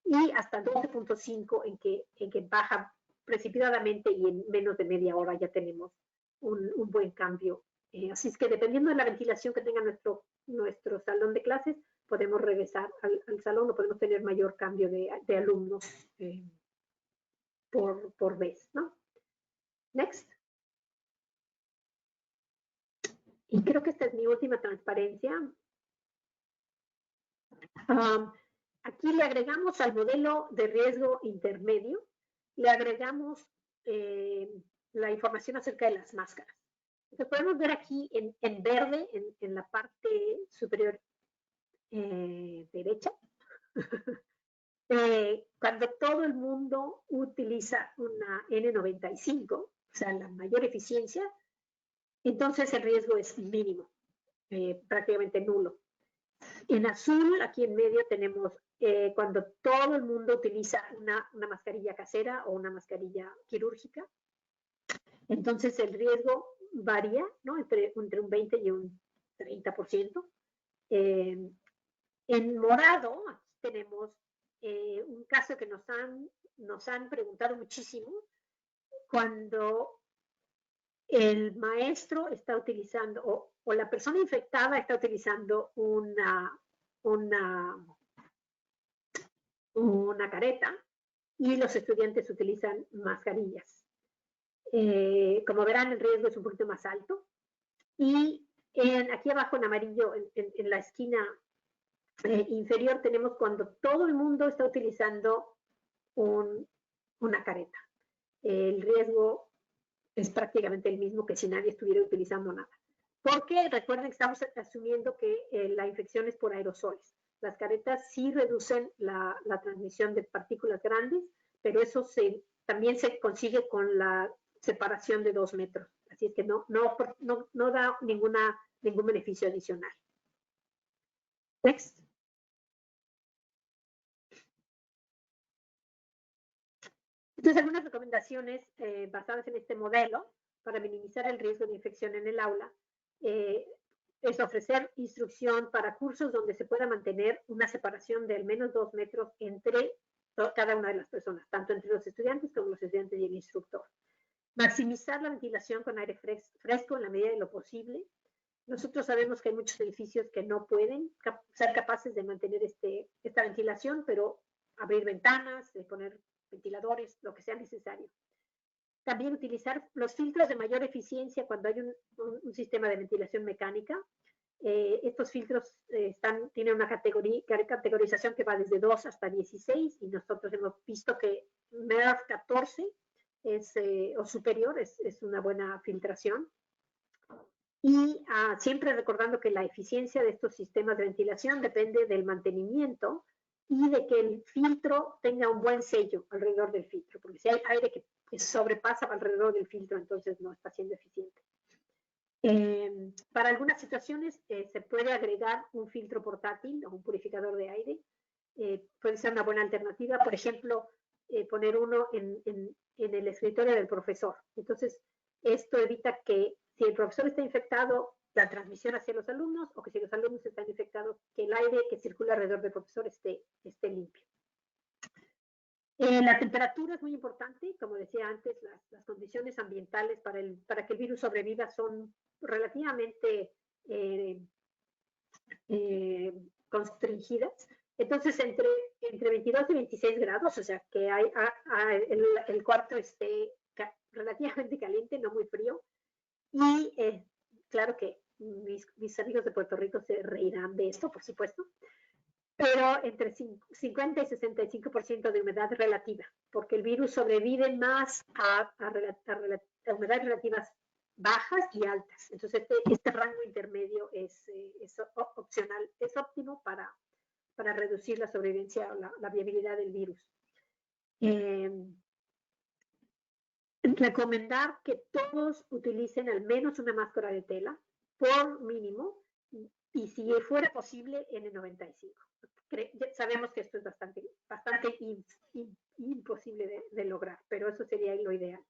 y hasta 12.5 en que baja precipitadamente, y en menos de media hora ya tenemos un buen cambio. Así es que dependiendo de la ventilación que tenga nuestro salón de clases, podemos regresar al salón o podemos tener mayor cambio de alumnos por vez, ¿no? Next. Y creo que esta es mi última transparencia. Aquí le agregamos al modelo de riesgo intermedio, le agregamos la información acerca de las máscaras. Entonces podemos ver aquí en verde, en la parte superior derecha, cuando todo el mundo utiliza una N95, o sea, la mayor eficiencia, entonces el riesgo es mínimo, prácticamente nulo. En azul, aquí en medio, tenemos cuando todo el mundo utiliza una mascarilla casera o una mascarilla quirúrgica. Entonces el riesgo varía, ¿no? entre un 20 y un 30%. En morado, aquí tenemos un caso que nos han preguntado muchísimo, cuando el maestro está utilizando o la persona infectada está utilizando una careta y los estudiantes utilizan mascarillas. Como verán, el riesgo es un poquito más alto. Y aquí abajo en amarillo, en la esquina inferior, tenemos cuando todo el mundo está utilizando una careta. El riesgo es prácticamente el mismo que si nadie estuviera utilizando nada. Porque recuerden que estamos asumiendo que la infección es por aerosoles. Las caretas sí reducen la transmisión de partículas grandes, pero eso también se consigue con la separación de 2 metros. Así es que no da ningún beneficio adicional. Next. Entonces, algunas recomendaciones basadas en este modelo para minimizar el riesgo de infección en el aula es ofrecer instrucción para cursos donde se pueda mantener una separación de al menos 2 metros entre cada una de las personas, tanto entre los estudiantes como los estudiantes y el instructor. Maximizar la ventilación con aire fresco en la medida de lo posible. Nosotros sabemos que hay muchos edificios que no pueden ser capaces de mantener esta ventilación, pero abrir ventanas, poner ventiladores, lo que sea necesario. También utilizar los filtros de mayor eficiencia cuando hay un sistema de ventilación mecánica. Estos filtros tienen una categorización que va desde 2 hasta 16, y nosotros hemos visto que MERV 14 o superior es una buena filtración. Y siempre recordando que la eficiencia de estos sistemas de ventilación depende del mantenimiento y de que el filtro tenga un buen sello alrededor del filtro, porque si hay aire que sobrepasa alrededor del filtro, entonces no está siendo eficiente. Para algunas situaciones se puede agregar un filtro portátil o un purificador de aire. Puede ser una buena alternativa. Por ejemplo, poner uno en el escritorio del profesor. Entonces, esto evita que si el profesor está infectado, la transmisión hacia los alumnos, o que si los alumnos están infectados, que el aire que circula alrededor del profesor esté limpio. La temperatura es muy importante. Como decía antes, las condiciones ambientales para que el virus sobreviva son relativamente constringidas. Entonces, entre 22 y 26 grados, o sea, que el cuarto esté relativamente caliente, no muy frío. Y claro que mis amigos de Puerto Rico se reirán de esto, por supuesto, pero entre 50 y 65% de humedad relativa, porque el virus sobrevive más a humedades relativas bajas y altas. Entonces, este rango intermedio es opcional, es óptimo para reducir la sobrevivencia o la viabilidad del virus. Recomendar que todos utilicen al menos una máscara de tela. por mínimo, y si fuera posible, N95. Sabemos que esto es bastante imposible de lograr, pero eso sería lo ideal.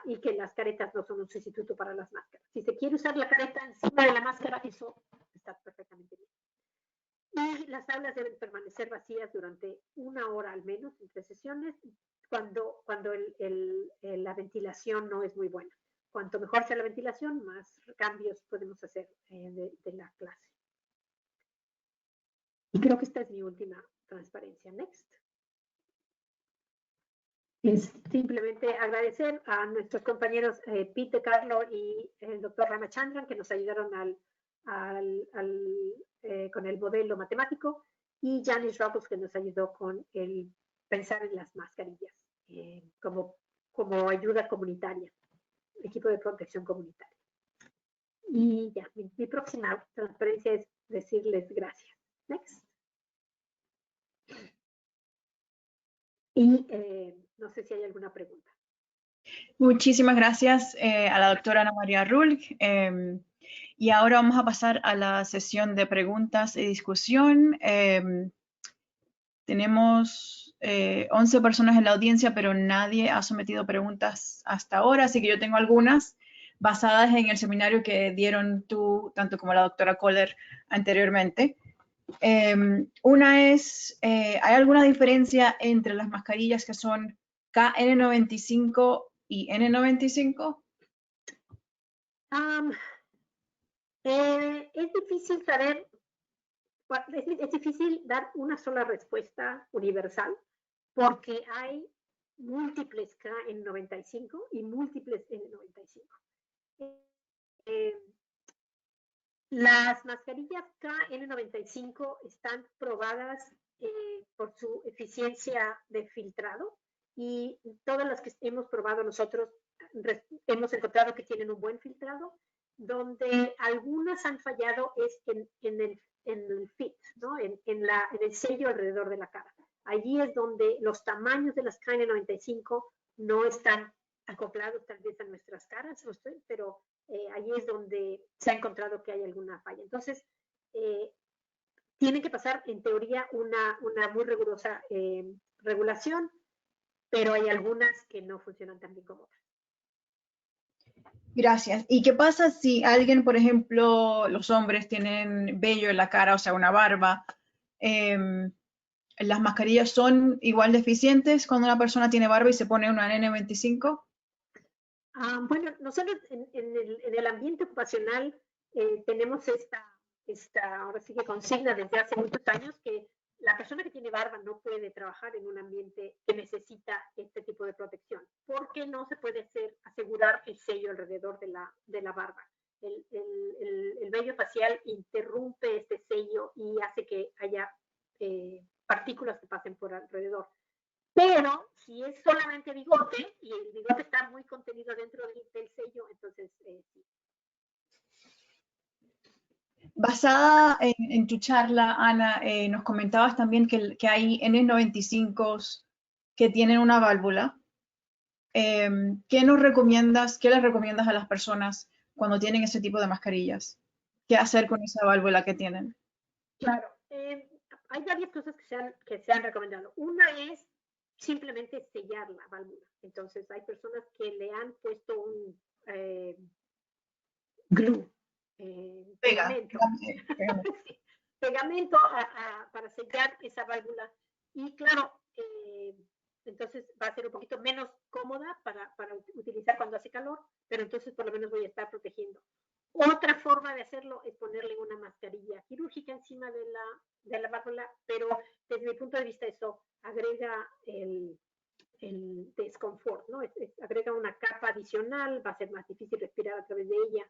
Y que las caretas no son un sustituto para las máscaras. Si se quiere usar la careta encima de la máscara, eso está perfectamente bien. Y las aulas deben permanecer vacías durante 1 hora al menos entre sesiones, cuando la ventilación no es muy buena. Cuanto mejor sea la ventilación, más cambios podemos hacer de la clase. Y creo que esta es mi última transparencia. Next. Es simplemente agradecer a nuestros compañeros Pete Carlo y el doctor Ramachandran, que nos ayudaron con el modelo matemático, y Janice Robles, que nos ayudó con el pensar en las mascarillas como ayuda comunitaria, equipo de protección comunitaria. Y ya, mi próxima transparencia es decirles gracias. Next. Y no sé si hay alguna pregunta. Muchísimas gracias a la doctora Ana María Rulk. Y ahora vamos a pasar a la sesión de preguntas y discusión. Tenemos 11 personas en la audiencia, pero nadie ha sometido preguntas hasta ahora, así que yo tengo algunas basadas en el seminario que dieron tú, tanto como la doctora Kohler anteriormente. Una es, ¿hay alguna diferencia entre las mascarillas que son KN95 y N95? Es difícil saber, es difícil dar una sola respuesta universal, porque hay múltiples KN95 y múltiples N95. Las mascarillas KN95 están probadas por su eficiencia de filtrado, y todas las que hemos probado nosotros hemos encontrado que tienen un buen filtrado. Donde algunas han fallado es en el fit, ¿no? en el sello alrededor de la cara. Allí es donde los tamaños de las KN95 no están acoplados tal vez a nuestras caras, pero allí es donde se ha encontrado que hay alguna falla. Entonces, tienen que pasar, en teoría, una muy rigurosa regulación, pero hay algunas que no funcionan tan bien como otras. Gracias. ¿Y qué pasa si alguien, por ejemplo, los hombres tienen vello en la cara, o sea, una barba? ¿Las mascarillas son igual de eficientes cuando una persona tiene barba y se pone una N95? Bueno, nosotros en el ambiente ocupacional tenemos ahora sí que consigna desde hace muchos años, que la persona que tiene barba no puede trabajar en un ambiente que necesita este tipo de protección, porque no se puede asegurar el sello alrededor de la barba. El vello facial interrumpe este sello y hace que haya partículas que pasen por alrededor. Pero si es solamente bigote y el bigote está muy contenido dentro del sello, entonces sí. Basada en tu charla, Ana, nos comentabas también que hay N95s que tienen una válvula. ¿Qué nos recomiendas, qué les recomiendas a las personas cuando tienen ese tipo de mascarillas? ¿Qué hacer con esa válvula que tienen? Claro, hay varias cosas que se han recomendado. Una es simplemente sellar la válvula. Entonces, hay personas que le han puesto un glue, pegamento, pegamento para sellar esa válvula. Y claro, entonces va a ser un poquito menos cómoda para utilizar cuando hace calor, pero entonces por lo menos voy a estar protegiendo. Otra forma de hacerlo es ponerle una mascarilla quirúrgica encima de la válvula, pero desde mi punto de vista eso agrega el desconfort, ¿no? Agrega una capa adicional, va a ser más difícil respirar a través de ella.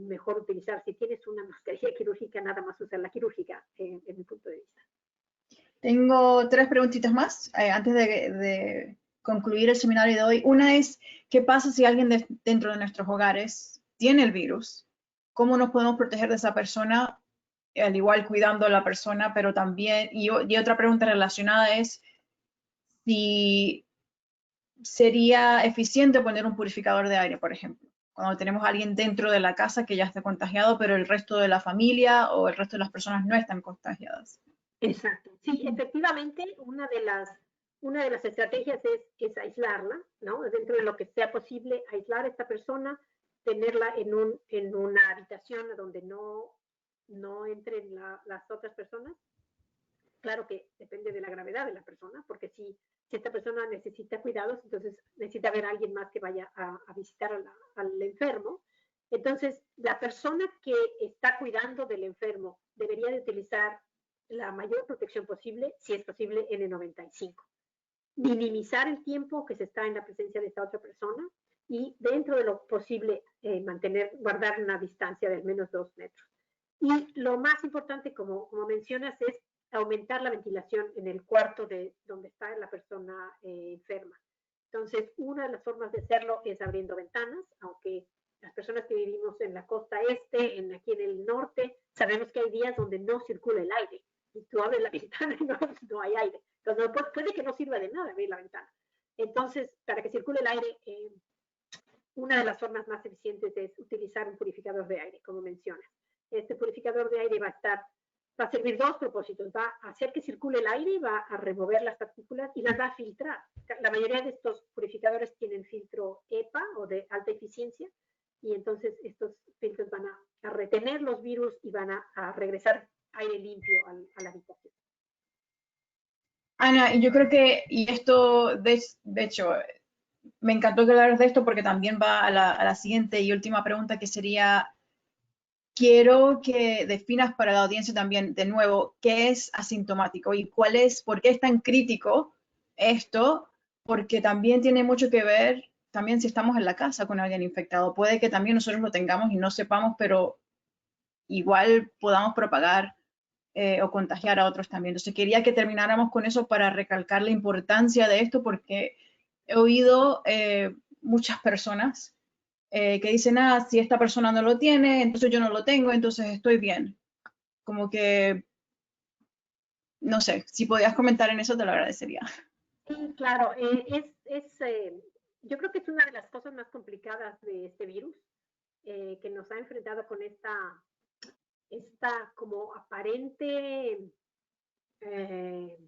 Mejor utilizar, si tienes una mascarilla quirúrgica, nada más usar la quirúrgica, en mi punto de vista. Tengo 3 preguntitas más antes de concluir el seminario de hoy. Una es, ¿qué pasa si alguien dentro de nuestros hogares tiene el virus? ¿Cómo nos podemos proteger de esa persona? Al igual cuidando a la persona, pero también, y otra pregunta relacionada es si sería eficiente poner un purificador de aire, por ejemplo. cuando tenemos a alguien dentro de la casa que ya está contagiado, pero el resto de la familia o el resto de las personas no están contagiadas. Exacto. Sí, efectivamente, una de las estrategias es aislarla, ¿no? Dentro de lo que sea posible, aislar a esta persona, tenerla en una habitación donde no entren las otras personas. Claro que depende de la gravedad de la persona, porque si esta persona necesita cuidados, entonces necesita ver a alguien más que vaya a visitar al enfermo. Entonces, la persona que está cuidando del enfermo debería de utilizar la mayor protección posible, si es posible, N95. Minimizar el tiempo que se está en la presencia de esta otra persona y dentro de lo posible guardar una distancia de al menos 2 metros. Y lo más importante, como mencionas, es aumentar la ventilación en el cuarto de donde está la persona enferma. Entonces, una de las formas de hacerlo es abriendo ventanas, aunque las personas que vivimos en la costa este, aquí en el norte, sabemos que hay días donde no circula el aire. Y tú abres la ventana y no hay aire. Entonces, puede que no sirva de nada abrir la ventana. Entonces, para que circule el aire, una de las formas más eficientes es utilizar un purificador de aire, como mencionas. Este purificador de aire va a servir dos propósitos. Va a hacer que circule el aire, va a remover las partículas y las va a filtrar. La mayoría de estos purificadores tienen filtro EPA o de alta eficiencia y entonces estos filtros van a retener los virus y van a regresar aire limpio a la habitación. Ana, y yo creo que, y esto, de hecho, me encantó que hablaras de esto porque también va a la siguiente y última pregunta que sería, quiero que definas para la audiencia también, de nuevo, qué es asintomático y por qué es tan crítico esto, porque también tiene mucho que ver, también si estamos en la casa con alguien infectado. Puede que también nosotros lo tengamos y no sepamos, pero igual podamos propagar o contagiar a otros también. Entonces quería que termináramos con eso para recalcar la importancia de esto, porque he oído muchas personas que dicen, ah, si esta persona no lo tiene, entonces yo no lo tengo, entonces estoy bien. Como que, no sé, si podías comentar en eso te lo agradecería. Sí, claro, yo creo que es una de las cosas más complicadas de este virus, que nos ha enfrentado con esta como aparente, eh,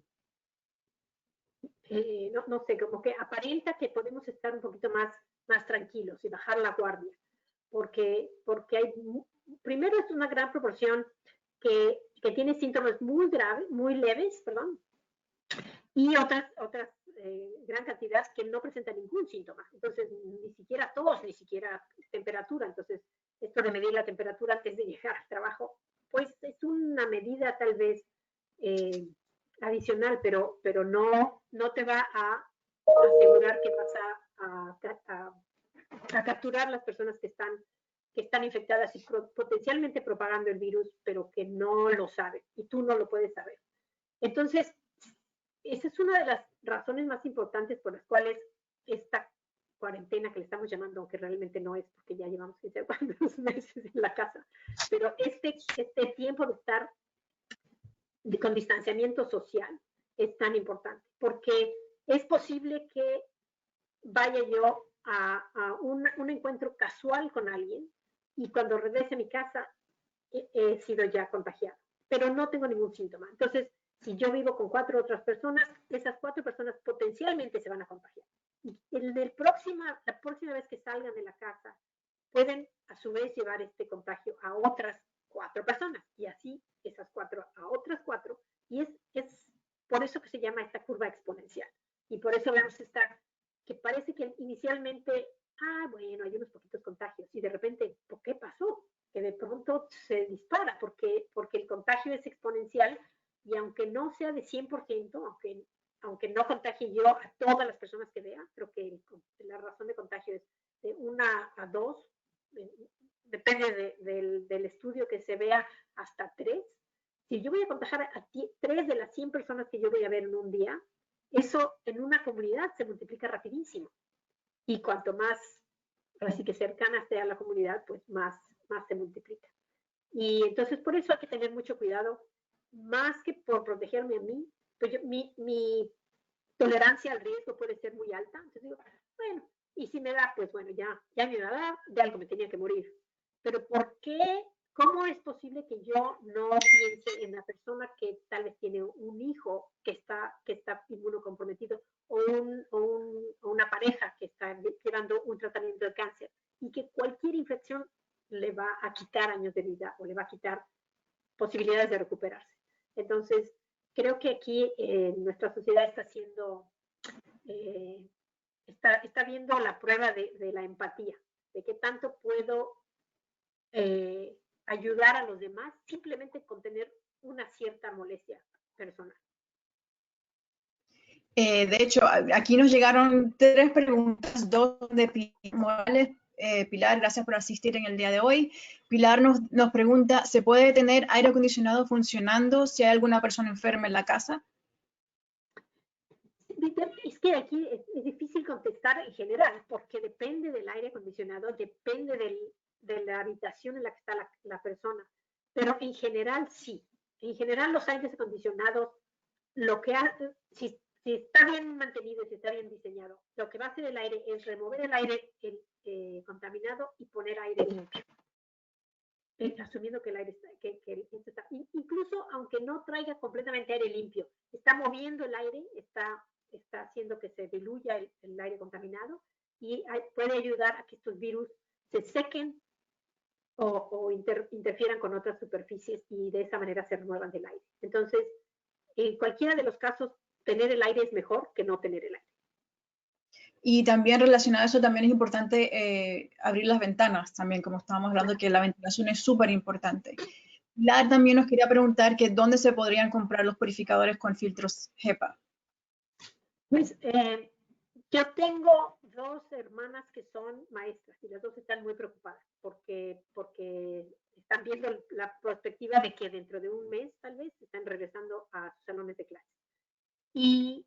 no sé, como que aparenta que podemos estar un poquito más tranquilos y bajar la guardia, porque primero es una gran proporción que tiene síntomas muy graves, muy leves, perdón, y otras gran cantidad que no presentan ningún síntoma. Entonces, ni siquiera tos, ni siquiera temperatura. Entonces, esto de medir la temperatura antes de llegar al trabajo, pues es una medida tal vez adicional, pero no te va a asegurar que vas a capturar las personas que están infectadas y potencialmente propagando el virus, pero que no lo saben y tú no lo puedes saber. Entonces, esa es una de las razones más importantes por las cuales esta cuarentena que le estamos llamando, aunque realmente no es porque ya llevamos 15 cuantos meses en la casa, pero este tiempo de estar con distanciamiento social es tan importante, porque es posible que vaya yo a un encuentro casual con alguien y cuando regrese a mi casa he sido ya contagiada, pero no tengo ningún síntoma. Entonces, si yo vivo con 4 otras personas, esas 4 personas potencialmente se van a contagiar. Y la próxima vez que salgan de la casa, pueden a su vez llevar este contagio a otras 4 personas y así esas 4 a otras 4. Y es por eso que se llama esta curva exponencial. Y por eso vemos que parece que inicialmente, bueno, hay unos poquitos contagios y de repente, ¿por qué pasó? Que de pronto se dispara porque el contagio es exponencial y aunque no sea de 100%, aunque no contagie yo a todas las personas que vea, creo que la razón de contagio es de 1 a 2, depende del estudio que se vea, hasta 3. Si yo voy a contagiar a 3 de las 100 personas que yo voy a ver en un día, eso en una comunidad se multiplica rapidísimo. Y cuanto más, así que cercana sea la comunidad, pues más se multiplica. Y entonces por eso hay que tener mucho cuidado, más que por protegerme a mí, pues mi tolerancia al riesgo puede ser muy alta. Entonces digo, bueno, y si me da, pues bueno, ya me va a dar, de algo me tenía que morir. Pero ¿por qué? ¿Cómo es posible que yo no piense en la persona que tal vez tiene un hijo que está inmunocomprometido o una pareja que está llevando un tratamiento de cáncer y que cualquier infección le va a quitar años de vida o le va a quitar posibilidades de recuperarse? Entonces, creo que aquí nuestra sociedad está haciendo, está viendo la prueba de la empatía, de qué tanto puedo ayudar a los demás simplemente con tener una cierta molestia personal. De hecho, aquí nos llegaron 3 preguntas, 2 de Pilar Morales. Pilar, gracias por asistir en el día de hoy. Pilar nos pregunta, ¿se puede tener aire acondicionado funcionando si hay alguna persona enferma en la casa? Es que aquí es difícil contestar en general, porque depende del aire acondicionado, depende de la habitación en la que está la persona, pero en general sí. En general los aires acondicionados, lo que hace, si está bien mantenido, si está bien diseñado, lo que va a hacer el aire es remover el aire contaminado y poner aire limpio. Asumiendo que el aire está, incluso aunque no traiga completamente aire limpio, está moviendo el aire, está haciendo que se diluya el aire contaminado y puede ayudar a que estos virus se sequen o interfieran con otras superficies y de esa manera se remuevan del aire. Entonces, en cualquiera de los casos, tener el aire es mejor que no tener el aire. Y también relacionado a eso, también es importante abrir las ventanas, también como estábamos hablando, que la ventilación es súper importante. Pilar también nos quería preguntar que dónde se podrían comprar los purificadores con filtros HEPA. Pues yo tengo 2 hermanas que son maestras y las 2 están muy preocupadas porque están viendo la perspectiva de que dentro de un mes tal vez están regresando a sus salones de clase. Y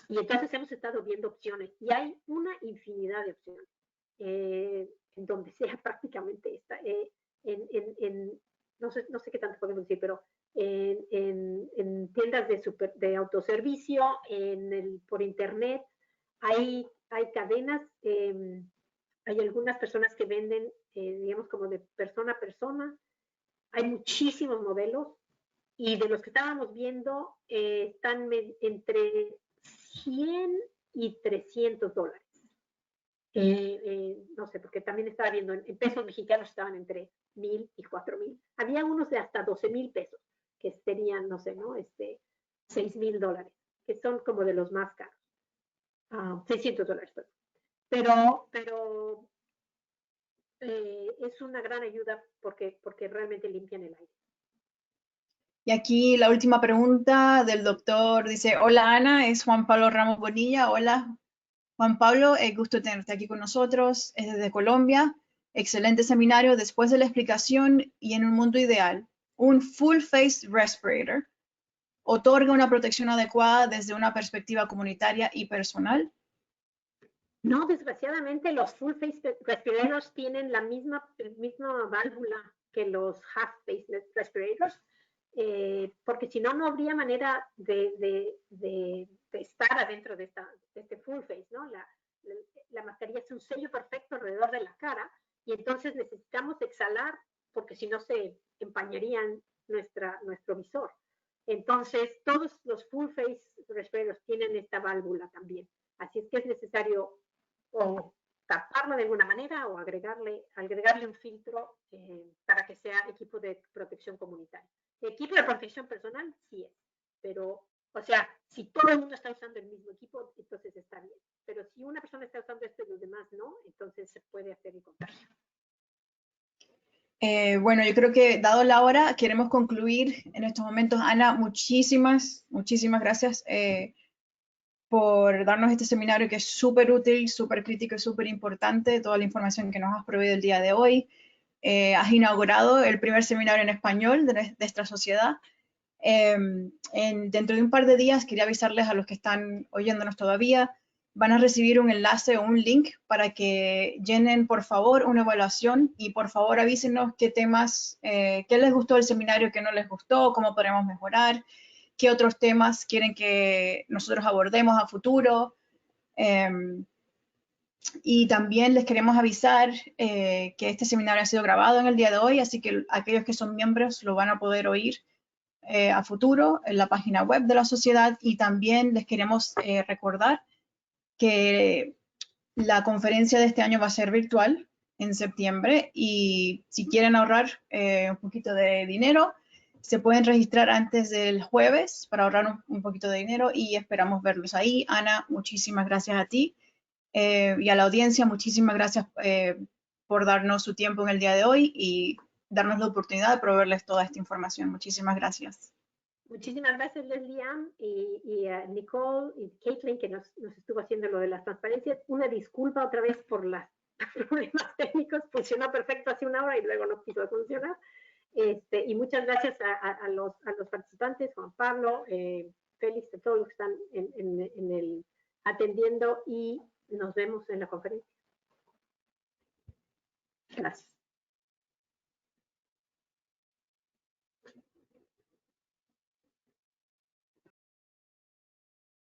entonces hemos estado viendo opciones y hay una infinidad de opciones en donde sea prácticamente esta. No sé qué tanto podemos decir, pero en tiendas de autoservicio, por internet, hay cadenas, hay algunas personas que venden, digamos, como de persona a persona, hay muchísimos modelos y de los que estábamos viendo están entre 100 y $300. No sé, porque también estaba viendo en pesos mexicanos estaban entre 1,000 y 4,000. Había unos de hasta 12,000 pesos, que serían, no sé, ¿no? $6,000, que son como de los más caros. $600, pero es una gran ayuda porque realmente limpian el aire. Y aquí la última pregunta del doctor dice, hola Ana, es Juan Pablo Ramos Bonilla. Hola Juan Pablo, gusto tenerte aquí con nosotros, es desde Colombia. Excelente seminario. Después de la explicación y en un mundo ideal, un full face respirator otorga una protección adecuada desde una perspectiva comunitaria y personal. No, desgraciadamente los full face respirators tienen la misma válvula que los half face respirators, porque si no, no habría manera de estar adentro de este full face, ¿no? La mascarilla es un sello perfecto alrededor de la cara y entonces necesitamos exhalar porque si no se empañarían nuestro visor. Entonces, todos los full face respirators tienen esta válvula también. Así es que es necesario o taparla de alguna manera o agregarle un filtro para que sea equipo de protección comunitaria. El equipo de protección personal sí es, pero, o sea, si todo el mundo está usando el mismo equipo, entonces está bien. Pero si una persona está usando esto y los demás no, entonces se puede hacer el contagio. Bueno, yo creo que dado la hora, queremos concluir en estos momentos. Ana, muchísimas gracias por darnos este seminario que es súper útil, súper crítico y súper importante, toda la información que nos has proveído el día de hoy. Has inaugurado el primer seminario en español de nuestra sociedad. Dentro de un par de días, quería avisarles a los que están oyéndonos todavía, van a recibir un enlace o un link para que llenen, por favor, una evaluación y por favor avísenos qué temas, qué les gustó del seminario, qué no les gustó, cómo podemos mejorar, qué otros temas quieren que nosotros abordemos a futuro. Y también les queremos avisar que este seminario ha sido grabado en el día de hoy, así que aquellos que son miembros lo van a poder oír a futuro en la página web de la sociedad. Y también les queremos recordar que la conferencia de este año va a ser virtual en septiembre, y si quieren ahorrar un poquito de dinero, se pueden registrar antes del jueves para ahorrar un poquito de dinero, y esperamos verlos ahí. Ana, muchísimas gracias a ti y a la audiencia, muchísimas gracias por darnos su tiempo en el día de hoy y darnos la oportunidad de proveerles toda esta información. Muchísimas gracias. Muchísimas gracias, Leslie Ann, y a Nicole y Caitlin, que nos estuvo haciendo lo de las transparencias. Una disculpa otra vez por los problemas técnicos. Funcionó perfecto hace una hora y luego no quiso funcionar. Y muchas gracias a los participantes, Juan Pablo, Félix, a todos los que están en el atendiendo, y nos vemos en la conferencia. Gracias.